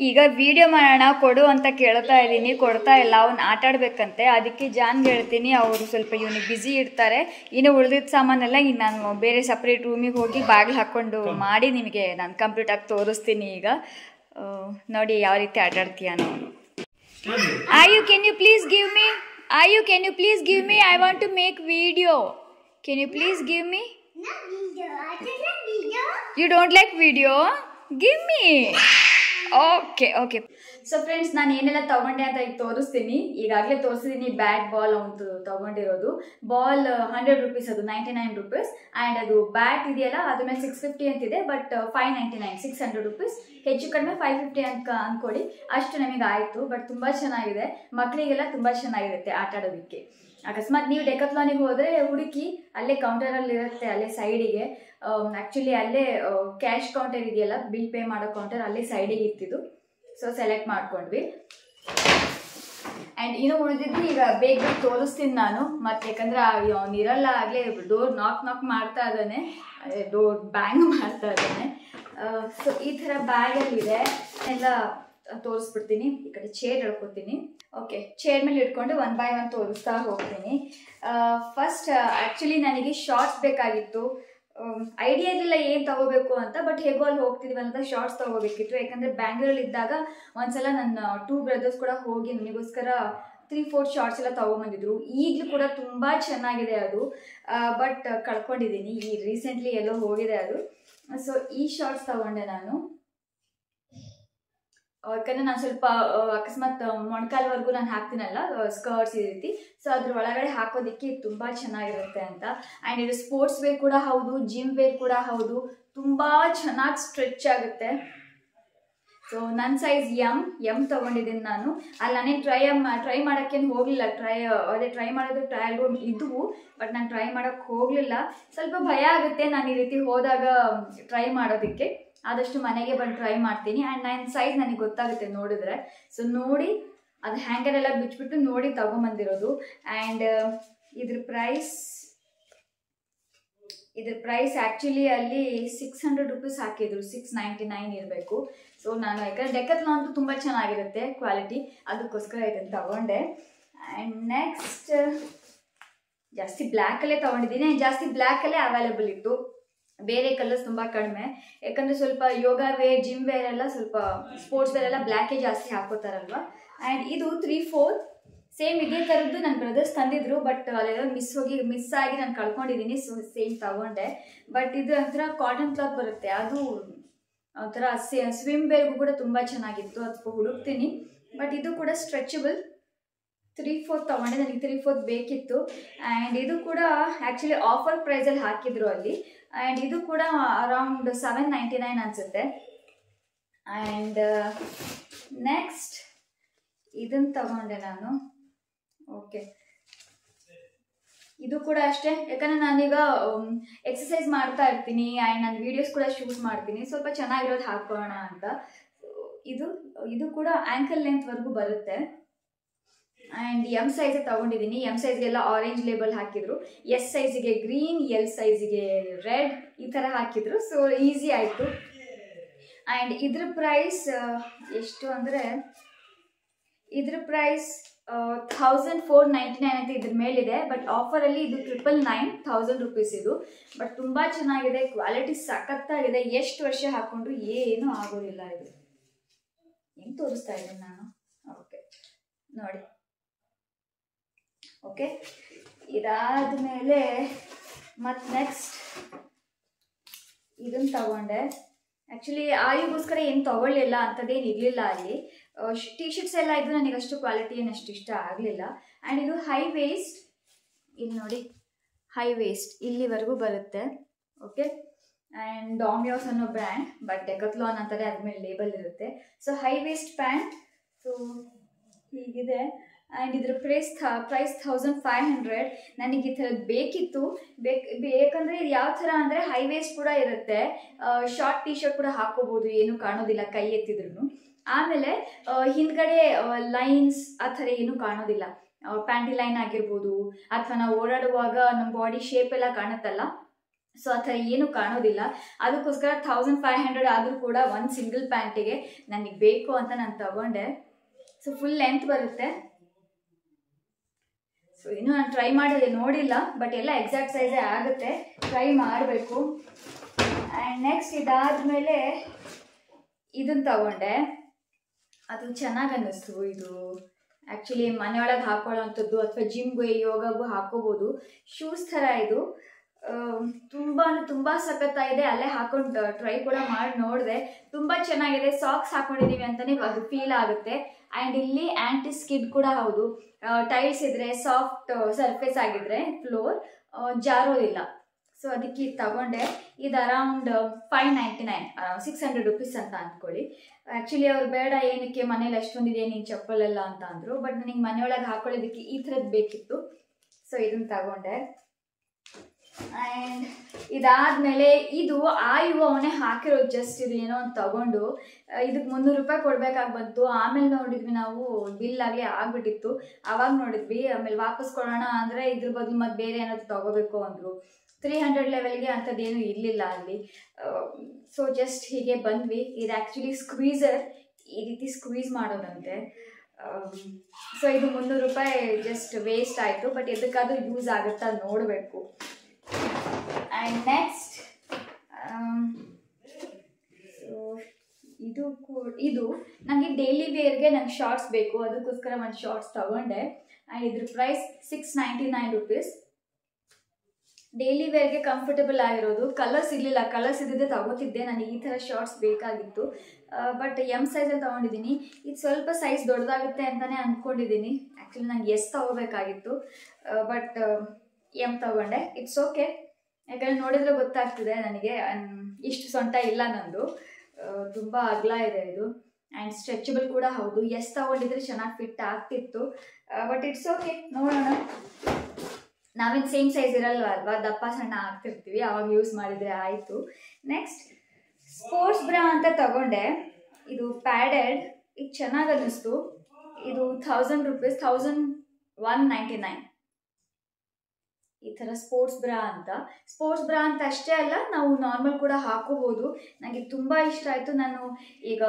ಈಗ ವಿಡಿಯೋ ಮಾಡೋಣ ಕೊಡು ಅಂತ ಕೇಳ್ತಾ ಇದ್ದೀನಿ, ಕೊಡ್ತಾ ಇಲ್ಲ. ಅವ್ನು ಆಟ ಆಡ್ಬೇಕಂತೆ, ಅದಕ್ಕೆ ಜಾನ್ಗೆ ಹೇಳ್ತೀನಿ. ಅವರು ಸ್ವಲ್ಪ ಇವನಿಗೆ ಬ್ಯುಸಿ ಇರ್ತಾರೆ. ಇನ್ನು ಉಳಿದಿದ್ದ ಸಾಮಾನೆಲ್ಲ ಈಗ ನಾನು ಬೇರೆ ಸಪ್ರೇಟ್ ರೂಮಿಗೆ ಹೋಗಿ ಬಾಗಿಲು ಹಾಕ್ಕೊಂಡು ಮಾಡಿ ನಿಮಗೆ ನಾನು ಕಂಪ್ಲೀಟಾಗಿ ತೋರಿಸ್ತೀನಿ. ಈಗ ನೋಡಿ ಯಾವ ರೀತಿ ಆಟ ಆಡ್ತೀಯ ನಾನು. Ayu can you please give me? I want to make video. Can you please give me? You don't like video? Give me. Okay. So friends, ನಾನು ಏನೆಲ್ಲ ತೊಗೊಂಡೆ ಅಂತ ಈಗ ತೋರಿಸ್ತೀನಿ. ಈಗಾಗಲೇ ತೋರಿಸಿದ್ದೀನಿ ಬ್ಯಾಟ್ ಬಾಲ್ ಅವನು ತೊಗೊಂಡಿರೋದು. ಬಾಲ್ 100 ರುಪೀಸ್, ಅದು 99 ರುಪೀಸ್. ಆ್ಯಂಡ್ ಅದು ಬ್ಯಾಟ್ ಇದೆಯಲ್ಲ, ಅದ್ರ ಮೇಲೆ 650 ಅಂತಿದೆ, ಬಟ್ 599, 600 ರುಪೀಸ್. ಹೆಚ್ಚು ಕಡಿಮೆ 550 ಅಂತ ಅಂದ್ಕೊಳ್ಳಿ, ಅಷ್ಟು ನಮಗೆ ಆಯಿತು. ಬಟ್ ತುಂಬ ಚೆನ್ನಾಗಿದೆ, ಮಕ್ಕಳಿಗೆಲ್ಲ ತುಂಬ ಚೆನ್ನಾಗಿರುತ್ತೆ ಆಟ ಆಡೋದಕ್ಕೆ. ಅಕಸ್ಮಾತ್ ನೀವು ಡೆಕತ್ಲಾನಿಗೆ ಹೋದರೆ ಹುಡುಕಿ, ಅಲ್ಲೇ ಕೌಂಟರಲ್ಲಿ ಇರುತ್ತೆ, ಅಲ್ಲೇ ಸೈಡಿಗೆ. ಆ್ಯಕ್ಚುಲಿ ಅಲ್ಲೇ ಕ್ಯಾಶ್ ಕೌಂಟರ್ ಇದೆಯಲ್ಲ, ಬಿಲ್ ಪೇ ಮಾಡೋ ಕೌಂಟರ್, ಅಲ್ಲೇ ಸೈಡಿಗೆ ಇರ್ತಿದ್ದು. ಸೊ ಸೆಲೆಕ್ಟ್ ಮಾಡ್ಕೊಂಡ್ವಿ. ಆ್ಯಂಡ್ ಇನ್ನೂ ಉಳಿದಿದ್ದು ಈಗ ಬೇಗ ತೋರಿಸ್ತೀನಿ ನಾನು. ಮತ್ತು ಯಾಕಂದ್ರೆ ಅವ್ನು ಇರಲ್ಲ, ಆಗಲೇ ಡೋರ್ ನಾಕ್ ಮಾಡ್ತಾ ಇದ್ದಾನೆ, ಡೋರ್ ಬ್ಯಾಂಗ್ ಮಾಡ್ತಾ ಇದ್ದಾನೆ. ಸೊ ಈ ಥರ ಬ್ಯಾಗಲ್ಲಿದೆ ಎಲ್ಲ ತೋರಿಸ್ಬಿಡ್ತೀನಿ. ಈ ಕಡೆ ಚೇರ್ ಹೇಳ್ಕೊತೀನಿ. ಓಕೆ, ಚೇರ್ ಮೇಲೆ ಇಟ್ಕೊಂಡು 1 by 1 ತೋರಿಸ್ತಾ ಹೋಗ್ತೀನಿ. ಫಸ್ಟ್ ಆ್ಯಕ್ಚುಲಿ ನನಗೆ ಶಾರ್ಟ್ಸ್ ಬೇಕಾಗಿತ್ತು. ಐಡಿಯಾ ಇರಲಿಲ್ಲ ಏನು ತಗೋಬೇಕು ಅಂತ, ಬಟ್ ಹೇಗೋ ಅಲ್ಲಿ ಹೋಗ್ತಿದ್ವಿ ಅಂತ ಶಾರ್ಟ್ಸ್ ತಗೋಬೇಕಿತ್ತು. ಯಾಕಂದರೆ ಬ್ಯಾಂಗ್ಳೂರಲ್ಲಿ ಇದ್ದಾಗ ಒಂದ್ಸಲ ನನ್ನ 2 brothers ಕೂಡ ಹೋಗಿ ನನಗೋಸ್ಕರ 3-4 ಶಾರ್ಟ್ಸ್ ಎಲ್ಲ ತೊಗೊಂಬಂದಿದ್ರು. ಈಗಲೂ ಕೂಡ ತುಂಬ ಚೆನ್ನಾಗಿದೆ ಅದು, ಬಟ್ ಕಳ್ಕೊಂಡಿದ್ದೀನಿ. ಈ ರೀಸೆಂಟ್ಲಿ ಎಲ್ಲೋ ಹೋಗಿದೆ ಅದು. ಸೊ ಈ ಶಾರ್ಟ್ಸ್ ತಗೊಂಡೆ ನಾನು. ಯಾಕಂದರೆ ನಾನು ಸ್ವಲ್ಪ ಅಕಸ್ಮಾತ್ ಮೊಣಕಾಲ್ವರೆಗೂ ನಾನು ಹಾಕ್ತೀನಲ್ಲ ಸ್ಕರ್ಟ್ಸ್ ಈ ರೀತಿ, ಸೊ ಅದ್ರ ಒಳಗಡೆ ಹಾಕೋದಕ್ಕೆ ತುಂಬ ಚೆನ್ನಾಗಿರುತ್ತೆ ಅಂತ. ಆ್ಯಂಡ್ ಇದು ಸ್ಪೋರ್ಟ್ಸ್ ವೇರ್ ಕೂಡ ಹೌದು, ಜಿಮ್ ವೇರ್ ಕೂಡ ಹೌದು, ತುಂಬ ಚೆನ್ನಾಗಿ ಸ್ಟ್ರೆಚ್ ಆಗುತ್ತೆ. ಸೊ ನನ್ನ ಸೈಜ್ ಎಮ್ ತೊಗೊಂಡಿದ್ದೀನಿ ನಾನು. ಅಲ್ಲಿ ನಾನೇನು ಟ್ರೈ ಮಾಡೋಕ್ಕೇನು ಹೋಗಲಿಲ್ಲ. ಟ್ರೈ ಮಾಡೋದು ಟ್ರಯಲ್ ರೂಮ್ ಇದ್ದವು, ಬಟ್ ನಾನು ಟ್ರೈ ಮಾಡೋಕ್ಕೆ ಹೋಗಲಿಲ್ಲ. ಸ್ವಲ್ಪ ಭಯ ಆಗುತ್ತೆ ನಾನು ಈ ರೀತಿ ಹೋದಾಗ ಟ್ರೈ ಮಾಡೋದಕ್ಕೆ. ಆದಷ್ಟು ಮನೆಗೆ ಬಂದು ಟ್ರೈ ಮಾಡ್ತೀನಿ. ಆ್ಯಂಡ್ ನನ್ನ ಸೈಜ್ ನನಗೆ ಗೊತ್ತಾಗುತ್ತೆ ನೋಡಿದ್ರೆ. ಸೊ ನೋಡಿ ಅದು ಹ್ಯಾಂಗರ್ ಎಲ್ಲ ಬಿಚ್ಚಿಬಿಟ್ಟು ನೋಡಿ ತೊಗೊಂಬಂದಿರೋದು. ಆ್ಯಂಡ್ ಇದ್ರ ಪ್ರೈಸ್ ಆ್ಯಕ್ಚುಲಿ ಅಲ್ಲಿ 600 rupees ಹಾಕಿದ್ರು. 699 ಇರಬೇಕು. ಸೊ ನಾನು ಯಾಕಂದರೆ ಡೆಕತ್ಲಾನ್ ಅಂತೂ ತುಂಬ ಚೆನ್ನಾಗಿರುತ್ತೆ ಕ್ವಾಲಿಟಿ, ಅದಕ್ಕೋಸ್ಕರ ಇದನ್ನು ತಗೊಂಡೆ. ಆ್ಯಂಡ್ ನೆಕ್ಸ್ಟ್ ಜಾಸ್ತಿ ಬ್ಲ್ಯಾಕಲ್ಲೇ ತೊಗೊಂಡಿದ್ದೀನಿ. ಜಾಸ್ತಿ ಬ್ಲ್ಯಾಕಲ್ಲೇ ಅವೈಲೇಬಲ್ ಇತ್ತು, ಬೇರೆ ಕಲರ್ಸ್ ತುಂಬ ಕಡಿಮೆ. ಯಾಕಂದರೆ ಸ್ವಲ್ಪ ಯೋಗ ವೇರ್, ಜಿಮ್ ವೇರ್ ಎಲ್ಲ ಸ್ವಲ್ಪ ಸ್ಪೋರ್ಟ್ಸ್ ವೇರ್ ಎಲ್ಲ ಬ್ಲ್ಯಾಕೇ ಜಾಸ್ತಿ ಹಾಕೋತಾರಲ್ವ. ಆ್ಯಂಡ್ ಇದು 3/4 ಸೇಮ್ ಇದೇ ಥರದ್ದು ನನ್ನ ಬ್ರದರ್ಸ್ ತಂದಿದ್ರು, ಬಟ್ ಅಲ್ಲೆಲ್ಲ ಮಿಸ್ ಆಗಿ ನಾನು ಕಳ್ಕೊಂಡಿದ್ದೀನಿ. ಸೊ ಸೇಮ್ ತಗೊಂಡೆ. ಬಟ್ ಇದು ಒಂಥರ ಕಾಟನ್ ಕ್ಲಾತ್ ಬರುತ್ತೆ, ಅದು ಒಂಥರ ಸ್ವಿಮ್ ವೇರ್ಗೂ ಕೂಡ ತುಂಬ ಚೆನ್ನಾಗಿತ್ತು. ಅದು ಸ್ವಲ್ಪ ಹುಡುಕ್ತೀನಿ. ಬಟ್ ಇದು ಕೂಡ ಸ್ಟ್ರೆಚಬಲ್. 3/4 ತೊಗೊಂಡೆ, ನನಗೆ 3/4 ಬೇಕಿತ್ತು. ಆ್ಯಂಡ್ ಇದು ಕೂಡ ಆ್ಯಕ್ಚುಲಿ ಆಫರ್ ಪ್ರೈಸಲ್ಲಿ ಹಾಕಿದ್ರು ಅಲ್ಲಿ. ಆ್ಯಂಡ್ ಇದು ಕೂಡ ಅರೌಂಡ್ 799 ಅನಿಸುತ್ತೆ. ಆ್ಯಂಡ್ ನೆಕ್ಸ್ಟ್ ಇದನ್ನು ತಗೊಂಡೆ ನಾನು. ಓಕೆ, ಇದು ಕೂಡ ಅಷ್ಟೇ. ಯಾಕಂದರೆ ನಾನೀಗ ಎಕ್ಸಸೈಸ್ ಮಾಡ್ತಾ ಇರ್ತೀನಿ ಆ್ಯಂಡ್ ನಾನು ವೀಡಿಯೋಸ್ ಕೂಡ ಶೂಟ್ ಮಾಡ್ತೀನಿ, ಸ್ವಲ್ಪ ಚೆನ್ನಾಗಿರೋದು ಹಾಕೋಣ ಅಂತ. ಇದು ಕೂಡ ಆ್ಯಂಕಲ್ ಲೆಂತ್ವರೆಗೂ ಬರುತ್ತೆ. ಆ್ಯಂಡ್ ಎಮ್ ಸೈಜ್ ತೊಗೊಂಡಿದ್ದೀನಿ. ಎಮ್ ಸೈಜ್ಗೆಲ್ಲ ಆರೆಂಜ್ ಲೇಬಲ್ ಹಾಕಿದ್ರು. ಎಸ್ ಸೈಜಿಗೆ ಗ್ರೀನ್, ಎಲ್ ಸೈಜಿಗೆ ರೆಡ್, ಈ ಥರ ಹಾಕಿದ್ರು. ಸೊ ಈಸಿ ಆಯಿತು. ಆ್ಯಂಡ್ ಇದ್ರ ಪ್ರೈಸ್ ಎಷ್ಟು ಅಂದರೆ, ಇದ್ರ ಪ್ರೈಸ್ 1499 ಅಂತ ಇದ್ರ ಮೇಲಿದೆ. ಬಟ್ ಆಫರಲ್ಲಿ ಇದು 999 rupees ಇದು. ಬಟ್ ತುಂಬ ಚೆನ್ನಾಗಿದೆ, ಕ್ವಾಲಿಟಿ ಸಖತ್ತಾಗಿದೆ. ಎಷ್ಟು ವರ್ಷ ಹಾಕ್ಕೊಂಡ್ರು ಏನೂ ಆಗೋದಿಲ್ಲ. ಇದು ಹೆಂಗೆ ತೋರಿಸ್ತಾ ಇದ್ದೀನಿ ನಾನು. ಓಕೆ ನೋಡಿ. ಓಕೆ, ಇದಾದ ಮೇಲೆ ಮತ್ತು ನೆಕ್ಸ್ಟ್ ಇದನ್ನು ತಗೊಂಡೆ. ಆ್ಯಕ್ಚುಲಿ ಆಯುಗೋಸ್ಕರ ಏನು ತೊಗೊಳ್ಳಿಲ್ಲ, ಅಂಥದ್ದೇನು ಇರಲಿಲ್ಲ ಅಲ್ಲಿ. ಟಿ ಶರ್ಟ್ಸ್ ಎಲ್ಲ ಇದ್ದು ನನಗೆ ಅಷ್ಟು ಕ್ವಾಲಿಟಿ ಏನು ಅಷ್ಟು ಇಷ್ಟ ಆಗಲಿಲ್ಲ. ಆ್ಯಂಡ್ ಇದು ಹೈ ವೇಸ್ಟ್, ಇಲ್ಲಿ ನೋಡಿ ಹೈ ವೇಸ್ಟ್ ಇಲ್ಲಿವರೆಗೂ ಬರುತ್ತೆ. ಓಕೆ, ಆ್ಯಂಡ್ ಡಾಮಿಯೋಸ್ ಅನ್ನೋ ಬ್ರ್ಯಾಂಡ್, ಬಟ್ ಡೆಕತ್ಲಾನ್ ಅಂತಾರೆ, ಅದ್ಮೇಲೆ ಲೇಬಲ್ ಇರುತ್ತೆ. So high waste pant. So ಹೀಗಿದೆ. ಆ್ಯಂಡ್ ಇದ್ರ ಪ್ರೈಸ್ 1500. ನನಗೆ ಈ ಥರದ್ದು ಬೇಕಿತ್ತು. ಬೇಕಂದರೆ ಇದು ಯಾವ ಥರ ಅಂದರೆ ಹೈ ವೇಸ್ಟ್ ಕೂಡ ಇರುತ್ತೆ, ಶಾರ್ಟ್ ಟಿ ಶರ್ಟ್ ಕೂಡ ಹಾಕೋಬೋದು, ಏನೂ ಕಾಣೋದಿಲ್ಲ ಕೈ ಎತ್ತಿದ್ರು. ಆಮೇಲೆ ಹಿಂದ್ಗಡೆ ಲೈನ್ಸ್ ಆ ಥರ ಏನೂ ಕಾಣೋದಿಲ್ಲ. ಪ್ಯಾಂಟಿ ಲೈನ್ ಆಗಿರ್ಬೋದು, ಅಥವಾ ನಾವು ಓಡಾಡುವಾಗ ನಮ್ಮ ಬಾಡಿ ಶೇಪ್ ಎಲ್ಲ ಕಾಣುತ್ತಲ್ಲ, ಸೊ ಆ ಥರ ಏನೂ ಕಾಣೋದಿಲ್ಲ. ಅದಕ್ಕೋಸ್ಕರ 1500 ಆದರೂ ಕೂಡ ಒಂದು ಸಿಂಗಲ್ ಪ್ಯಾಂಟಿಗೆ ನನಗೆ ಬೇಕು ಅಂತ ನಾನು ತಗೊಂಡೆ. ಸೊ ಫುಲ್ ಲೆಂತ್ ಬರುತ್ತೆ. ಸೊ ಇನ್ನೂ ನಾನು ಟ್ರೈ ಮಾಡಿದೆ, ನೋಡಿಲ್ಲ, ಬಟ್ ಎಲ್ಲ ಎಕ್ಸಾಕ್ಟ್ ಸೈಜೇ ಆಗುತ್ತೆ, ಟ್ರೈ ಮಾಡಬೇಕು. ಆ್ಯಂಡ್ ನೆಕ್ಸ್ಟ್ ಇದಾದಮೇಲೆ ಇದನ್ನು ತಗೊಂಡೆ. ಅದು ಚೆನ್ನಾಗಿ ಅನ್ನಿಸ್ತು. ಇದು ಆ್ಯಕ್ಚುಲಿ ಮನೆಯೊಳಗೆ ಹಾಕೊಳ್ಳೋವಂಥದ್ದು ಅಥವಾ ಜಿಮ್ಗೆ ಯೋಗಗೂ ಹಾಕೋಬೋದು. ಶೂಸ್ ಥರ ಇದು ತುಂಬ ಸಖತ್ತಾಗಿದೆ. ಅಲ್ಲೇ ಹಾಕೊಂಡು ಟ್ರೈ ಕೂಡ ಮಾಡಿ ನೋಡಿದೆ, ತುಂಬ ಚೆನ್ನಾಗಿದೆ. ಸಾಕ್ಸ್ ಹಾಕೊಂಡಿದ್ದೀವಿ ಅಂತಲೇ ಅದು ಫೀಲ್ ಆಗುತ್ತೆ. ಆ್ಯಂಡ್ ಇಲ್ಲಿ ಆ್ಯಂಟಿ ಸ್ಕಿಡ್ ಕೂಡ ಹೌದು. ಟೈಲ್ಸ್ ಇದ್ದರೆ, ಸಾಫ್ಟ್ ಸರ್ಫೇಸ್ ಆಗಿದ್ರೆ ಫ್ಲೋರ್ ಜಾರೋದಿಲ್ಲ. ಸೊ ಅದಕ್ಕೆ ತಗೊಂಡೆ. ಇದು ಅರೌಂಡ್ 599, 600 rupees ಅಂತ ಅಂದ್ಕೊಳ್ಳಿ. ಆ್ಯಕ್ಚುಲಿ ಅವ್ರು ಬೇಡ, ಏನಕ್ಕೆ ಮನೇಲಿ ಅಷ್ಟೊಂದಿದೆ ನೀನು ಚಪ್ಪಲೆಲ್ಲ ಅಂತ ಅಂದರು. ಬಟ್ ನನಗೆ ಮನೆಯೊಳಗೆ ಹಾಕೊಳ್ಳೋದಕ್ಕೆ ಈ ಥರದ್ದು ಬೇಕಿತ್ತು. ಸೊ ಇದನ್ನು ತಗೊಂಡೆ. ಆ್ಯಂಡ್ ಇದಾದಮೇಲೆ ಇದು ಅವನೇ ಹಾಕಿರೋದು. ಜಸ್ಟ್ ಇದು ಏನೋ ಒಂದು ತಗೊಂಡು ಇದಕ್ಕೆ 300 ರೂಪಾಯಿ ಕೊಡಬೇಕಾಗಿ ಬಂತು. ಆಮೇಲೆ ನೋಡಿದ್ವಿ ನಾವು, ಬಿಲ್ ಆಗಲಿ ಆಗಿಬಿಟ್ಟಿತ್ತು. ಆವಾಗ ನೋಡಿದ್ವಿ. ಆಮೇಲೆ ವಾಪಸ್ ಕೊಡೋಣ ಅಂದರೆ ಇದ್ರ ಬದಲು ಮತ್ತು ಬೇರೆ ಏನಾದರೂ ತೊಗೋಬೇಕು ಅಂದರು. 300 ಲೆವೆಲ್ಗೆ ಅಂಥದ್ದೇನು ಇರಲಿಲ್ಲ ಅಲ್ಲಿ. ಸೊ ಜಸ್ಟ್ ಹೀಗೆ ಬಂದ್ವಿ. ಇದು ಆ್ಯಕ್ಚುಲಿ ಸ್ಕ್ವೀಸರ್, ಈ ರೀತಿ ಸ್ಕ್ವೀಸ್ ಮಾಡೋದಂತೆ. ಸೊ ಇದು 300 ರೂಪಾಯಿ ಜಸ್ಟ್ ವೇಸ್ಟ್ ಆಯಿತು. ಬಟ್ ಎದಕ್ಕಾದ್ರೂ ಯೂಸ್ ಆಗುತ್ತಾ ನೋಡಬೇಕು. ಆ್ಯಂಡ್ ನೆಕ್ಸ್ಟ್ ಇದು ನನಗೆ ಡೈಲಿ ವೇರ್ಗೆ ನಂಗೆ ಶಾರ್ಟ್ಸ್ ಬೇಕು, ಅದಕ್ಕೋಸ್ಕರ ಒಂದು ಶಾರ್ಟ್ಸ್ ತಗೊಂಡೆ. ಆ್ಯಂಡ್ ಇದ್ರ ಪ್ರೈಸ್ 699 ರುಪೀಸ್. ಡೈಲಿ ವೇರ್ಗೆ ಕಂಫರ್ಟಬಲ್ ಆಗಿರೋದು. ಕಲರ್ಸ್ ಇರಲಿಲ್ಲ, ಕಲರ್ಸ್ ಇದ್ದಿದ್ದೆ ತಗೋತಿದ್ದೆ. ನನಗೆ ಈ ಥರ ಶಾರ್ಟ್ಸ್ ಬೇಕಾಗಿತ್ತು. ಬಟ್ ಎಮ್ ಸೈಜಲ್ಲಿ ತೊಗೊಂಡಿದ್ದೀನಿ. ಇದು ಸ್ವಲ್ಪ ಸೈಜ್ ದೊಡ್ಡದಾಗುತ್ತೆ ಅಂತಲೇ ಅಂದ್ಕೊಂಡಿದ್ದೀನಿ. ಆ್ಯಕ್ಚುಲಿ ನನಗೆ ಎಸ್ ತೊಗೋಬೇಕಾಗಿತ್ತು, ಬಟ್ ಎಮ್ ತೊಗೊಂಡೆ. ಇಟ್ಸ್ ಓಕೆ, ಯಾಕಂದರೆ ನೋಡಿದ್ರೆ ಗೊತ್ತಾಗ್ತಿದೆ ನನಗೆ ಇಷ್ಟು ಸೊಂಟ ಇಲ್ಲ ನಂದು, ತುಂಬ ಅಗಲ ಇದೆ ಇದು. ಆ್ಯಂಡ್ ಸ್ಟ್ರೆಚಬಲ್ ಕೂಡ ಹೌದು. ಎಸ್ ತೊಗೊಂಡಿದ್ರೆ ಚೆನ್ನಾಗಿ ಫಿಟ್ ಆಗ್ತಿತ್ತು. ಬಟ್ ಇಟ್ಸ್ ಓಕೆ, ನೋಡೋಣ. ನಾವೇನು ಸೇಮ್ ಸೈಜ್ ಇರಲ್ವ ಅಲ್ವಾ, ದಪ್ಪ ಸಣ್ಣ ಆಗ್ತಿರ್ತೀವಿ, ಅವಾಗ ಯೂಸ್ ಮಾಡಿದರೆ ಆಯಿತು. ನೆಕ್ಸ್ಟ್ ಸ್ಪೋರ್ಟ್ಸ್ ಬ್ರಾ ಅಂತ ತಗೊಂಡೆ. ಇದು ಪ್ಯಾಡೆಡ್, ಇದು ಚೆನ್ನಾಗಿ ಅನ್ನಿಸ್ತು. ಇದು 1000 ರೂಪೀಸ್, 1199. ಈ ಥರ ಸ್ಪೋರ್ಟ್ಸ್ ಬ್ರಾ ಅಂತ. ಸ್ಪೋರ್ಟ್ಸ್ ಬ್ರಾ ಅಂತ ಅಷ್ಟೇ ಅಲ್ಲ, ನಾವು ನಾರ್ಮಲ್ ಕೂಡ ಹಾಕೋಬೋದು. ನನಗೆ ತುಂಬ ಇಷ್ಟ ಆಯಿತು. ನಾನು ಈಗ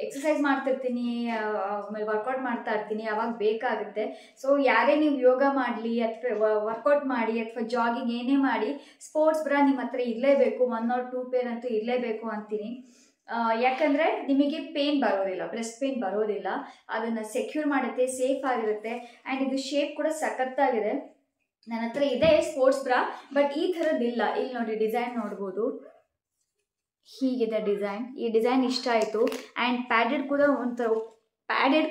ಎಕ್ಸಸೈಸ್ ಮಾಡ್ತಿರ್ತೀನಿ, ಆಮೇಲೆ ವರ್ಕೌಟ್ ಮಾಡ್ತಾ ಇರ್ತೀನಿ, ಅವಾಗ ಬೇಕಾಗುತ್ತೆ. ಸೊ ಯಾರೇ ನೀವು ಯೋಗ ಮಾಡಲಿ ಅಥವಾ ವರ್ಕೌಟ್ ಮಾಡಿ ಅಥವಾ ಜಾಗಿಂಗ್ ಏನೇ ಮಾಡಿ, ಸ್ಪೋರ್ಟ್ಸ್ ಬ್ರಾ ನಿಮ್ಮ ಹತ್ರ ಇರಲೇಬೇಕು. 1 or 2 ಪೇರ್ ಅಂತೂ ಇರಲೇಬೇಕು ಅಂತೀನಿ. ಯಾಕಂದರೆ ನಿಮಗೆ ಪೇನ್ ಬರೋದಿಲ್ಲ, ಬ್ರೆಸ್ಟ್ ಪೇನ್ ಬರೋದಿಲ್ಲ. ಅದನ್ನು ಸೆಕ್ಯೂರ್ ಮಾಡುತ್ತೆ, ಸೇಫ್ ಆಗಿರುತ್ತೆ. ಆ್ಯಂಡ್ ಇದು ಶೇಪ್ ಕೂಡ ಸಖತ್ತಾಗಿದೆ. ನನ್ನ ಹತ್ರ ಇದೆ ಸ್ಪೋರ್ಟ್ಸ್ ಬ್ರಾ, ಬಟ್ ಈ ಥರದ್ದಿಲ್ಲ. ಇಲ್ಲಿ ನೋಡಿ, ಡಿಸೈನ್ ನೋಡ್ಬೋದು, ಹೀಗಿದೆ ಡಿಸೈನ್. ಈ ಡಿಸೈನ್ ಇಷ್ಟ ಆಯಿತು. ಆ್ಯಂಡ್ ಪ್ಯಾಡೆಡ್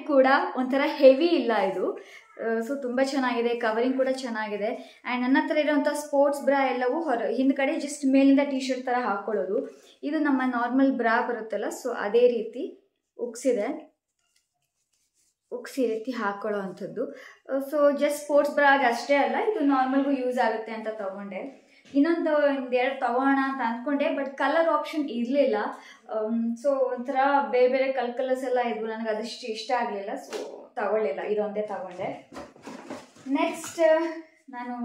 ಕೂಡ ಒಂಥರ ಹೆವಿ ಇಲ್ಲ ಇದು. ಸೊ ತುಂಬ ಚೆನ್ನಾಗಿದೆ, ಕವರಿಂಗ್ ಕೂಡ ಚೆನ್ನಾಗಿದೆ. ಆ್ಯಂಡ್ ನನ್ನ ಹತ್ರ ಇರೋವಂಥ ಸ್ಪೋರ್ಟ್ಸ್ ಬ್ರಾ ಎಲ್ಲವೂ ಹಿಂದ್ಗಡೆ ಜಸ್ಟ್ ಮೇಲಿಂದ ಟಿ ಶರ್ಟ್ ಥರ ಹಾಕ್ಕೊಳ್ಳೋದು. ಇದು ನಮ್ಮ ನಾರ್ಮಲ್ ಬ್ರಾ ಬರುತ್ತಲ್ಲ, ಸೊ ಅದೇ ರೀತಿ ಉಕ್ಸಿದೆ, ಉಕ್ಸಿ ರೀತಿ ಹಾಕ್ಕೊಳ್ಳೋ ಅಂಥದ್ದು. ಸೊ ಜಸ್ಟ್ ಸ್ಪೋರ್ಟ್ಸ್ ಬ್ರಾಗ್ ಅಷ್ಟೇ ಅಲ್ಲ, ಇದು ನಾರ್ಮಲ್ಗೂ ಯೂಸ್ ಆಗುತ್ತೆ ಅಂತ ತೊಗೊಂಡೆ. ಇನ್ನೊಂದು 2 ತಗೋಣ ಅಂತ ಅಂದ್ಕೊಂಡೆ, ಬಟ್ ಕಲರ್ ಆಪ್ಷನ್ ಇರಲಿಲ್ಲ. ಸೊ ಒಂಥರ ಬೇರೆ ಬೇರೆ ಕಲರ್ಸ್ ಎಲ್ಲ ಇದ್ವು, ನನಗೆ ಅದಷ್ಟು ಇಷ್ಟ ಆಗಲಿಲ್ಲ. ಸೊ ತಗೊಳ್ಳಿಲ್ಲ, ಇದೊಂದೇ ತಗೊಂಡೆ. ನೆಕ್ಸ್ಟ್ ನಾನು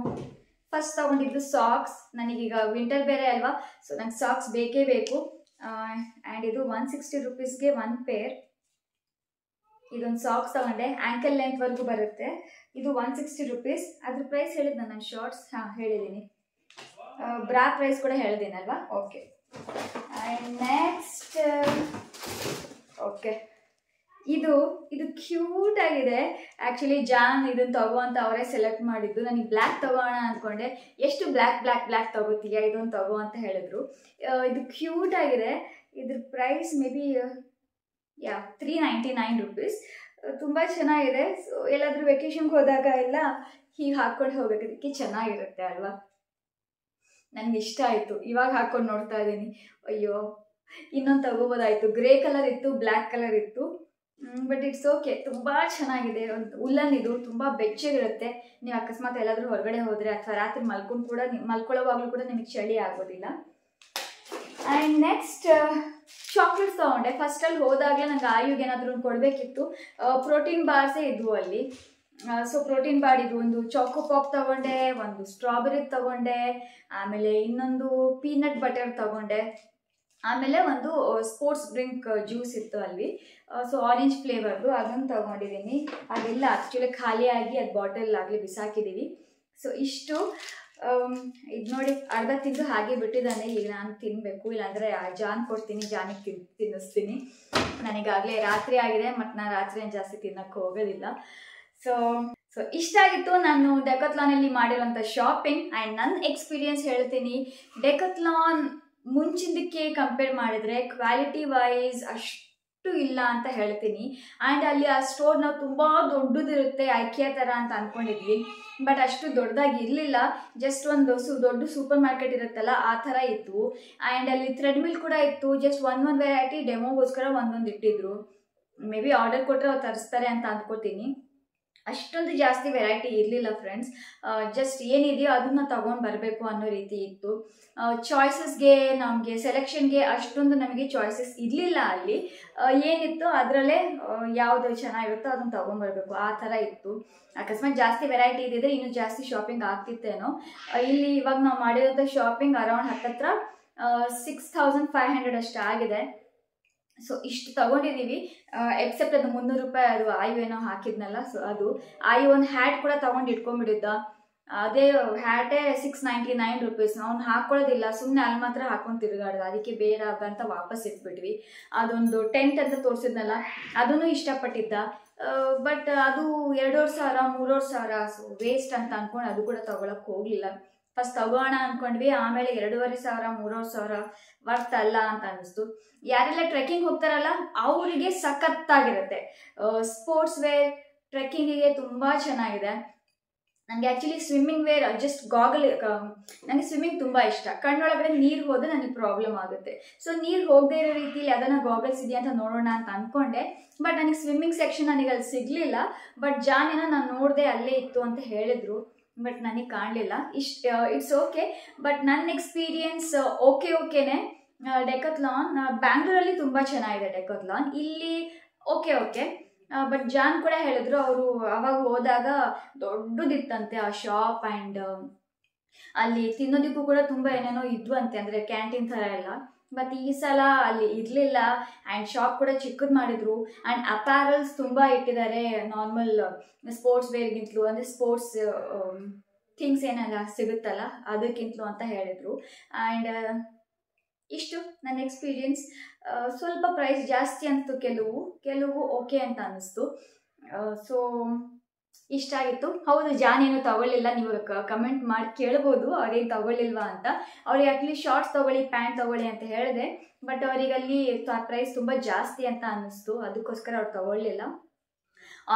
ಫಸ್ಟ್ ತಗೊಂಡಿದ್ದು ಸಾಕ್ಸ್. ನನಗೀಗ ವಿಂಟರ್ ಬೇರೆ ಅಲ್ವಾ, ಸೊ ನಂಗೆ ಸಾಕ್ಸ್ ಬೇಕೇ ಬೇಕು. ಆ್ಯಂಡ್ ಇದು 160 ರೂಪೀಸ್ಗೆ 1 ಪೇರ್. ಇದೊಂದು ಸಾಕ್ಸ್ ತಗೊಂಡೆ, ಆ್ಯಂಕಲ್ ಲೆಂತ್ವರೆಗೂ ಬರುತ್ತೆ. ಇದು 160 ರೂಪೀಸ್. ಅದ್ರ ಪ್ರೈಸ್ ಹೇಳಿದ್ದು ನಾನು ಶಾರ್ಟ್ಸ್ ಹೇಳಿದ್ದೀನಿ. ಬ್ರಾ ಪ್ರೈಸ್ ಕೂಡ ಹೇಳಿದ್ದೀನಲ್ವಾ. ಓಕೆ. ಆ್ಯಂಡ್ ನೆಕ್ಸ್ಟ್ ಓಕೆ, ಇದು ಕ್ಯೂಟ್ ಆಗಿದೆ. ಆ್ಯಕ್ಚುಲಿ ಜಾನ್ ಇದನ್ನು ತಗೋ ಅಂತ ಅವರೇ ಸೆಲೆಕ್ಟ್ ಮಾಡಿದ್ದು. ನನಗೆ ಬ್ಲ್ಯಾಕ್ ತಗೋಣ ಅಂದ್ಕೊಂಡೆ. ಎಷ್ಟು ಬ್ಲ್ಯಾಕ್ ತಗೋತೀಯ, ಇದೊಂದು ತಗೋ ಅಂತ ಹೇಳಿದ್ರು. ಇದು ಕ್ಯೂಟ್ ಆಗಿದೆ. ಇದ್ರ ಪ್ರೈಸ್ ಮೇ ಬಿ 399 ರೂಪೀಸ್. ತುಂಬ ಚೆನ್ನಾಗಿದೆ. ಸೊ ಎಲ್ಲಾದರೂ ವೆಕೇಷನ್ಗೆ ಹೋದಾಗ ಎಲ್ಲ ಹೀಗೆ ಹಾಕ್ಕೊಂಡು ಹೋಗೋದಕ್ಕೆ ಚೆನ್ನಾಗಿರುತ್ತೆ ಅಲ್ವಾ. ನನಗೆ ಇಷ್ಟ ಆಯಿತು. ಇವಾಗ ಹಾಕ್ಕೊಂಡು ನೋಡ್ತಾ ಇದ್ದೀನಿ. ಅಯ್ಯೋ, ಇನ್ನೊಂದು ತಗೋಬೋದಾಯಿತು. ಗ್ರೇ ಕಲರ್ ಇತ್ತು, ಬ್ಲ್ಯಾಕ್ ಕಲರ್ ಇತ್ತು. ಬಟ್ ಇಟ್ಸ್ ಓಕೆ, ತುಂಬ ಚೆನ್ನಾಗಿದೆ. ಒಂದು ಉಲ್ಲನ್ ಇದು, ತುಂಬ ಬೆಚ್ಚಗಿರುತ್ತೆ. ನೀವು ಅಕಸ್ಮಾತ್ ಎಲ್ಲಾದರೂ ಹೊರಗಡೆ ಹೋದರೆ ಅಥವಾ ರಾತ್ರಿ ಮಲ್ಕೊಳ್ಳೋವಾಗಲೂ ಕೂಡ ನಿಮಗೆ ಚಳಿ ಆಗೋದಿಲ್ಲ. ಆ್ಯಂಡ್ ನೆಕ್ಸ್ಟ್ ಚಾಕ್ಲೇಟ್ಸ್ ತೊಗೊಂಡೆ. ಫಸ್ಟಲ್ಲಿ ಹೋದಾಗಲೇ ನನಗೆ ಆಯುಗೆ ಏನಾದರೂ ಒಂದು ಕೊಡಬೇಕಿತ್ತು. ಪ್ರೋಟೀನ್ ಬಾರ್ಸೇ ಇದ್ವು ಅಲ್ಲಿ. ಸೊ ಪ್ರೋಟೀನ್ ಬಾರ್ ಇದು ಒಂದು ಚಾಕೋ ಪಾಪ್ ತೊಗೊಂಡೆ, ಒಂದು ಸ್ಟ್ರಾಬೆರಿ ತೊಗೊಂಡೆ, ಆಮೇಲೆ ಇನ್ನೊಂದು ಪೀನಟ್ ಬಟರ್ ತೊಗೊಂಡೆ, ಆಮೇಲೆ ಒಂದು ಸ್ಪೋರ್ಟ್ಸ್ ಡ್ರಿಂಕ್ ಜ್ಯೂಸ್ ಇತ್ತು ಅಲ್ಲಿ. ಸೊ ಆರೆಂಜ್ ಫ್ಲೇವರ್ದು ಅದನ್ನು ತೊಗೊಂಡಿದ್ದೀನಿ. ಅದೆಲ್ಲ ಆ್ಯಕ್ಚುಲಿ ಖಾಲಿಯಾಗಿ ಅದು ಬಾಟಲ್ ಆಗಲಿ ಬಿಸಾಕಿದ್ದೀವಿ. ಸೊ ಇಷ್ಟು. ಇದು ನೋಡಿ, ಅರ್ಧ ತಿಂದು ಹಾಗೆ ಬಿಟ್ಟಿದ್ದಾನೆ. ಈಗ ನಾನು ತಿನ್ನಬೇಕು, ಇಲ್ಲಾಂದರೆ ಜಾನ್ ಕೊಡ್ತೀನಿ, ಜಾನಿಗೆ ತಿನ್ನಿಸ್ತೀನಿ. ನನಗಾಗಲೇ ರಾತ್ರಿ ಆಗಿದೆ, ಮತ್ತು ನಾನು ರಾತ್ರಿ ಜಾಸ್ತಿ ತಿನ್ನೋಕ್ಕೆ ಹೋಗೋದಿಲ್ಲ. ಸೊ ಇಷ್ಟ ಆಗಿತ್ತು ನಾನು ಡೆಕತ್ಲಾನಲ್ಲಿ ಮಾಡಿರೋಂಥ ಶಾಪಿಂಗ್. ಆ್ಯಂಡ್ ನನ್ನ ಎಕ್ಸ್ಪೀರಿಯನ್ಸ್ ಹೇಳ್ತೀನಿ. ಡೆಕತ್ಲಾನ್ ಮುಂಚಿನದಕ್ಕೆ ಕಂಪೇರ್ ಮಾಡಿದರೆ ಕ್ವಾಲಿಟಿ ವೈಸ್ ಅಷ್ಟು ಇಲ್ಲ ಅಂತ ಹೇಳ್ತೀನಿ. ಆ್ಯಂಡ್ ಅಲ್ಲಿ ಆ ಸ್ಟೋರ್ ನಾವು ತುಂಬ ದೊಡ್ಡದಿರುತ್ತೆ, ಐಕಿಯಾ ಥರ ಅಂತ ಅಂದ್ಕೊಂಡಿದ್ವಿ. ಬಟ್ ಅಷ್ಟು ದೊಡ್ಡದಾಗಿ ಇರಲಿಲ್ಲ. ಜಸ್ಟ್ ಒಂದು ದೊಡ್ಡ ಸೂಪರ್ ಮಾರ್ಕೆಟ್ ಇರುತ್ತಲ್ಲ, ಆ ಥರ ಇತ್ತು. ಆ್ಯಂಡ್ ಅಲ್ಲಿ ಥ್ರೆಡ್ಮಿಲ್ ಕೂಡ ಇತ್ತು. ಜಸ್ಟ್ ಒಂದೊಂದು ವೆರೈಟಿ ಡೆಮೋಗೋಸ್ಕರ ಒಂದೊಂದು ಇಟ್ಟಿದ್ರು. ಮೇ ಬಿ ಆರ್ಡರ್ ಕೊಟ್ಟರೆ ಅವ್ರು ತರಿಸ್ತಾರೆ ಅಂತ ಅಂದ್ಕೋತೀನಿ. ಅಷ್ಟೊಂದು ಜಾಸ್ತಿ ವೆರೈಟಿ ಇರಲಿಲ್ಲ ಫ್ರೆಂಡ್ಸ್. ಜಸ್ಟ್ ಏನಿದೆಯೋ ಅದನ್ನ ತಗೊಂಡು ಬರಬೇಕು ಅನ್ನೋ ರೀತಿ ಇತ್ತು. ಚಾಯ್ಸಸ್ಗೆ ನಮಗೆ ಸೆಲೆಕ್ಷನ್ಗೆ ಅಷ್ಟೊಂದು ನಮಗೆ ಚಾಯ್ಸಸ್ ಇರಲಿಲ್ಲ. ಅಲ್ಲಿ ಏನಿತ್ತು ಅದರಲ್ಲೇ ಯಾವುದು ಚೆನ್ನಾಗಿರುತ್ತೋ ಅದನ್ನು ತೊಗೊಂಬರ್ಬೇಕು ಆ ಥರ ಇತ್ತು. ಅಕಸ್ಮಾತ್ ಜಾಸ್ತಿ ವೆರೈಟಿ ಇದ್ದಿದ್ರೆ ಇನ್ನೂ ಜಾಸ್ತಿ ಶಾಪಿಂಗ್ ಆಗ್ತಿತ್ತೇನೋ. ಇಲ್ಲಿ ಇವಾಗ ನಾವು ಮಾಡಿರೋಂಥ ಶಾಪಿಂಗ್ ಅರೌಂಡ್ ಹತ್ತತ್ರ 6500 ಅಷ್ಟು ಆಗಿದೆ. ಸೊ ಇಷ್ಟು ತಗೊಂಡಿದ್ದೀವಿ. ಎಕ್ಸೆಪ್ಟ್ ಅದು 300 ರೂಪಾಯಿ ಅದು ಆಯು ಏನೋ ಹಾಕಿದ್ನಲ್ಲ, ಸೊ ಅದು ಆಯು ಒಂದು ಹ್ಯಾಟ್ ಕೂಡ ತಗೊಂಡು ಇಟ್ಕೊಂಡ್ಬಿಟ್ಟಿದ್ದ. ಅದೇ ಹ್ಯಾಟೇ 699 ರೂಪೀಸ್. ಅವ್ನು ಹಾಕೊಳ್ಳೋದಿಲ್ಲ, ಸುಮ್ಮನೆ ಅಲ್ಲಿ ಮಾತ್ರ ಹಾಕೊಂಡು ತಿರುಗಾಡ್ದ. ಅದಕ್ಕೆ ಬೇಡ ಅಂತ ವಾಪಸ್ ಇಟ್ಬಿಟ್ವಿ. ಅದೊಂದು ಟೆಂಟ್ ಅಂತ ತೋರಿಸಿದ್ನಲ್ಲ, ಅದನ್ನು ಇಷ್ಟಪಟ್ಟಿದ್ದ. ಬಟ್ ಅದು 2500 3000, ಸೊ ವೇಸ್ಟ್ ಅಂತ ಅಂದ್ಕೊಂಡು ಅದು ಕೂಡ ತಗೊಳಕ್ಕೆ ಹೋಗಲಿಲ್ಲ. ಫಸ್ಟ್ ತಗೋಣ ಅಂದ್ಕೊಂಡ್ವಿ, ಆಮೇಲೆ 2500 3000 ವರ್ತ್ ಅಲ್ಲ ಅಂತ ಅನ್ನಿಸ್ತು. ಯಾರೆಲ್ಲ ಟ್ರೆಕ್ಕಿಂಗ್ ಹೋಗ್ತಾರಲ್ಲ ಅವರಿಗೆ ಸಖತ್ತಾಗಿರುತ್ತೆ. ಸ್ಪೋರ್ಟ್ಸ್ ವೇರ್ ಟ್ರೆಕ್ಕಿಂಗಿಗೆ ತುಂಬ ಚೆನ್ನಾಗಿದೆ. ನನಗೆ actually swimming wear just goggle, ನನಗೆ ಸ್ವಿಮ್ಮಿಂಗ್ ತುಂಬ ಇಷ್ಟ. ಕಣ್ಣೊಳಗಡೆ ನೀರು ಹೋದರೆ ನನಗೆ ಪ್ರಾಬ್ಲಮ್ ಆಗುತ್ತೆ. ಸೊ ನೀರು ಹೋಗದೇ ಇರೋ ರೀತಿಯಲ್ಲಿ ಅದನ್ನು ಗಾಗಲ್ಸ್ ಇದೆಯಾ ಅಂತ ನೋಡೋಣ ಅಂತ ಅಂದ್ಕೊಂಡೆ. ಬಟ್ ನನಗೆ ಸ್ವಿಮ್ಮಿಂಗ್ ಸೆಕ್ಷನ್ ನನಗೆ ಅಲ್ಲಿ ಸಿಗಲಿಲ್ಲ. ಬಟ್ ಜಾನೇನ ನಾನು ನೋಡಿದೆ ಅಲ್ಲೇ ಇತ್ತು ಅಂತ ಹೇಳಿದ್ರು, ಬಟ್ ನನಗೆ ಕಾಣಲಿಲ್ಲ. It's okay. ಬಟ್ ನನ್ನ ಎಕ್ಸ್ಪೀರಿಯನ್ಸ್ ಓಕೆನೇ. ಡೆಕತ್ಲಾನ್ ಬ್ಯಾಂಗ್ಳೂರಲ್ಲಿ ತುಂಬ ಚೆನ್ನಾಗಿದೆ ಡೆಕತ್ಲಾನ್. ಇಲ್ಲಿ ಓಕೆ. ಬಟ್ ಜಾನ್ ಕೂಡ ಹೇಳಿದ್ರು, ಅವರು ಅವಾಗ ಹೋದಾಗ ದೊಡ್ಡದಿತ್ತಂತೆ ಆ ಶಾಪ್. ಆ್ಯಂಡ್ ಅಲ್ಲಿ ತಿನ್ನೋದಕ್ಕೂ ಕೂಡ ತುಂಬ ಏನೇನೋ ಇದ್ವಂತೆ, ಅಂದರೆ ಕ್ಯಾಂಟೀನ್ ಥರ ಎಲ್ಲ. ಬಟ್ ಈ ಸಲ ಅಲ್ಲಿ ಇರಲಿಲ್ಲ. ಆ್ಯಂಡ್ ಶಾಪ್ ಕೂಡ ಚಿಕ್ಕದು ಮಾಡಿದ್ರು. ಆ್ಯಂಡ್ ಅಪ್ಯಾರಲ್ಸ್ ತುಂಬ ಇಟ್ಟಿದ್ದಾರೆ, ನಾರ್ಮಲ್ ಸ್ಪೋರ್ಟ್ಸ್ ವೇರ್ಗಿಂತಲೂ, ಅಂದರೆ ಸ್ಪೋರ್ಟ್ಸ್ ಥಿಂಗ್ಸ್ ಏನೆಲ್ಲ ಸಿಗುತ್ತಲ್ಲ ಅದಕ್ಕಿಂತಲೂ ಅಂತ ಹೇಳಿದರು. ಆ್ಯಂಡ್ ಇಷ್ಟು ನನ್ನ ಎಕ್ಸ್ಪೀರಿಯನ್ಸ್. ಸ್ವಲ್ಪ ಪ್ರೈಸ್ ಜಾಸ್ತಿ ಅಂತು, ಕೆಲವು ಓಕೆ ಅಂತ ಅನ್ನಿಸ್ತು. ಸೊ ಇಷ್ಟ ಆಗಿತ್ತು. ಹೌದು, ಜಾನೇನು ತಗೊಳ್ಳಿಲ್ಲ. ನೀವು ಕಮೆಂಟ್ ಮಾಡಿ ಕೇಳ್ಬೋದು ಅವ್ರೇನು ತಗೊಳ್ಳಿಲ್ವಾ ಅಂತ. ಅವ್ರಿಗೆ ಆ್ಯಕ್ಚುಲಿ ಶಾರ್ಟ್ಸ್ ತೊಗೊಳ್ಳಿ, ಪ್ಯಾಂಟ್ ತೊಗೊಳ್ಳಿ ಅಂತ ಹೇಳಿದೆ. ಬಟ್ ಅವರಿಗಲ್ಲಿ ಪ್ರೈಸ್ ತುಂಬ ಜಾಸ್ತಿ ಅಂತ ಅನ್ನಿಸ್ತು, ಅದಕ್ಕೋಸ್ಕರ ಅವ್ರು ತಗೊಳ್ಳಿಲ್ಲ.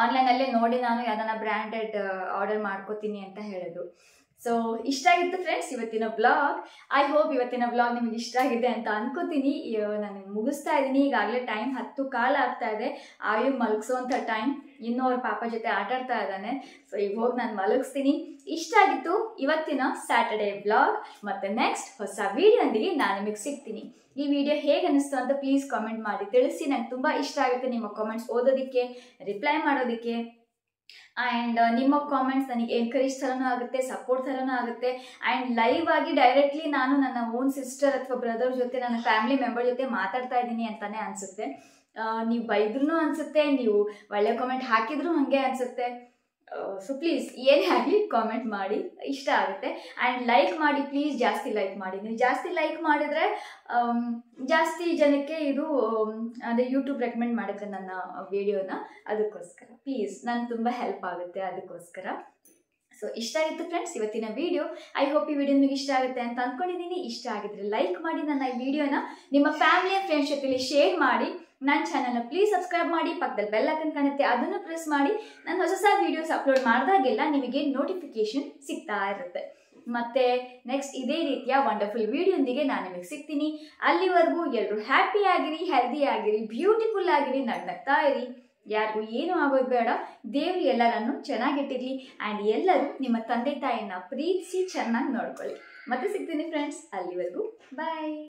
ಆನ್ಲೈನಲ್ಲೇ ನೋಡಿ ನಾನು ಯಾವ್ದಾನ ಬ್ರ್ಯಾಂಡೆಡ್ ಆರ್ಡರ್ ಮಾಡ್ಕೋತೀನಿ ಅಂತ ಹೇಳಿದ್ರು. ಸೊ ಇಷ್ಟ ಆಗಿತ್ತು ಫ್ರೆಂಡ್ಸ್ ಇವತ್ತಿನ ಬ್ಲಾಗ್. ಐ ಹೋಪ್ ಇವತ್ತಿನ ಬ್ಲಾಗ್ ನಿಮಗೆ ಇಷ್ಟ ಆಗಿದೆ ಅಂತ ಅನ್ಕೋತೀನಿ. ನಾನು ಮುಗಿಸ್ತಾ ಇದ್ದೀನಿ. ಈಗಾಗಲೇ ಟೈಮ್ 10:15 ಆಗ್ತಾ ಇದೆ. ಆಯು ಮಲಗಿಸೋವಂಥ ಟೈಮ್. ಇನ್ನೂ ಅವ್ರ ಪಾಪ ಜೊತೆ ಆಟಾಡ್ತಾ ಇದ್ದಾನೆ. ಸೊ ಈಗ ಹೋಗಿ ನಾನು ಮಲಗಿಸ್ತೀನಿ. ಇಷ್ಟ ಆಗಿತ್ತು ಇವತ್ತಿನ ಸ್ಯಾಟರ್ಡೇ ಬ್ಲಾಗ್. ಮತ್ತೆ ನೆಕ್ಸ್ಟ್ ಹೊಸ ವಿಡಿಯೋಂದಿಗೆ ನಾನು ನಿಮಗೆ ಸಿಗ್ತೀನಿ. ಈ ವಿಡಿಯೋ ಹೇಗೆ ಅನ್ನಿಸ್ತು ಅಂತ ಪ್ಲೀಸ್ ಕಾಮೆಂಟ್ ಮಾಡಿ ತಿಳಿಸಿ. ನಂಗೆ ತುಂಬ ಇಷ್ಟ ಆಗುತ್ತೆ ನಿಮ್ಮ ಕಾಮೆಂಟ್ಸ್ ಓದೋದಕ್ಕೆ, ರಿಪ್ಲೈ ಮಾಡೋದಕ್ಕೆ. ಆ್ಯಂಡ್ ನಿಮ್ಮ ಕಾಮೆಂಟ್ಸ್ ನನಗೆ ಎನ್ಕರೇಜ್ ಥರನೂ ಆಗುತ್ತೆ, ಸಪೋರ್ಟ್ ಥರನೂ ಆಗುತ್ತೆ. ಆ್ಯಂಡ್ ಲೈವ್ ಆಗಿ ಡೈರೆಕ್ಟ್ಲಿ ನಾನು ನನ್ನ ಓನ್ ಸಿಸ್ಟರ್ ಅಥವಾ ಬ್ರದರ್ ಜೊತೆ, ನನ್ನ ಫ್ಯಾಮಿಲಿ ಮೆಂಬರ್ ಜೊತೆ ಮಾತಾಡ್ತಾ ಇದ್ದೀನಿ ಅಂತಲೇ ಅನಿಸುತ್ತೆ. ನೀವು ಬೈದ್ರೂ ಅನಿಸುತ್ತೆ, ನೀವು ಒಳ್ಳೆ ಕಾಮೆಂಟ್ ಹಾಕಿದ್ರೂ ಹಾಗೆ ಅನಿಸುತ್ತೆ. ಸೊ ಪ್ಲೀಸ್ ಏನೇ ಆಗಲಿ ಕಾಮೆಂಟ್ ಮಾಡಿ, ಇಷ್ಟ ಆಗುತ್ತೆ. ಆ್ಯಂಡ್ ಲೈಕ್ ಮಾಡಿ ಪ್ಲೀಸ್, ಜಾಸ್ತಿ ಲೈಕ್ ಮಾಡಿ. ನೀವು ಜಾಸ್ತಿ ಲೈಕ್ ಮಾಡಿದರೆ ಜಾಸ್ತಿ ಜನಕ್ಕೆ ಇದು ಅಂದರೆ ಯೂಟ್ಯೂಬ್ ರೆಕಮೆಂಡ್ ಮಾಡುತ್ತೆ ನನ್ನ ವಿಡಿಯೋನ. ಅದಕ್ಕೋಸ್ಕರ ಪ್ಲೀಸ್ ನನಗೆ ತುಂಬ ಹೆಲ್ಪ್ ಆಗುತ್ತೆ, ಅದಕ್ಕೋಸ್ಕರ. ಸೊ ಇಷ್ಟ ಆಗಿತ್ತು ಫ್ರೆಂಡ್ಸ್ ಇವತ್ತಿನ ವಿಡಿಯೋ. ಐ ಹೋಪ್ ಈ ವಿಡಿಯೋ ನಿಮಗೆ ಇಷ್ಟ ಆಗುತ್ತೆ ಅಂತ ಅಂದ್ಕೊಂಡಿದ್ದೀನಿ. ಇಷ್ಟ ಆಗಿದ್ರೆ ಲೈಕ್ ಮಾಡಿ, ನನ್ನ ಈ ವಿಡಿಯೋನ ನಿಮ್ಮ ಫ್ಯಾಮಿಲಿ ಆ್ಯಂಡ್ ಫ್ರೆಂಡ್ಸ್ ಜೊತೆಲಿ ಶೇರ್ ಮಾಡಿ. ನನ್ನ ಚಾನಲ್ನ ಪ್ಲೀಸ್ ಸಬ್ಸ್ಕ್ರೈಬ್ ಮಾಡಿ, ಪಕ್ಕದಲ್ಲಿ ಬೆಲ್ ಐಕಾನ್ ಕಾಣುತ್ತೆ ಅದನ್ನು ಪ್ರೆಸ್ ಮಾಡಿ. ನಾನು ಹೊಸ ವೀಡಿಯೋಸ್ ಅಪ್ಲೋಡ್ ಮಾಡಿದಾಗೆಲ್ಲ ನಿಮಗೆ ನೋಟಿಫಿಕೇಶನ್ ಸಿಗ್ತಾ ಇರುತ್ತೆ. ಮತ್ತೆ ನೆಕ್ಸ್ಟ್ ಇದೇ ರೀತಿಯ ವಂಡರ್ಫುಲ್ ವಿಡಿಯೋಂದಿಗೆ ನಾನು ನಿಮಗೆ ಸಿಗ್ತೀನಿ. ಅಲ್ಲಿವರೆಗೂ ಎಲ್ಲರೂ ಹ್ಯಾಪಿ ಆಗಿರಿ, ಹೆಲ್ದಿ ಆಗಿರಿ, ಬ್ಯೂಟಿಫುಲ್ ಆಗಿರಿ, ನಗ್ನಗ್ತಾ ಇರಿ. ಯಾರಿಗೂ ಏನೂ ಆಗೋದು ಬೇಡ. ದೇವರು ಎಲ್ಲರನ್ನು ಚೆನ್ನಾಗಿಟ್ಟಿರಲಿ. ಆ್ಯಂಡ್ ಎಲ್ಲರೂ ನಿಮ್ಮ ತಂದೆ ತಾಯಿಯನ್ನು ಪ್ರೀತಿಸಿ ಚೆನ್ನಾಗಿ ನೋಡ್ಕೊಳ್ಳಿ. ಮತ್ತೆ ಸಿಗ್ತೀನಿ ಫ್ರೆಂಡ್ಸ್. ಅಲ್ಲಿವರೆಗೂ ಬಾಯ್.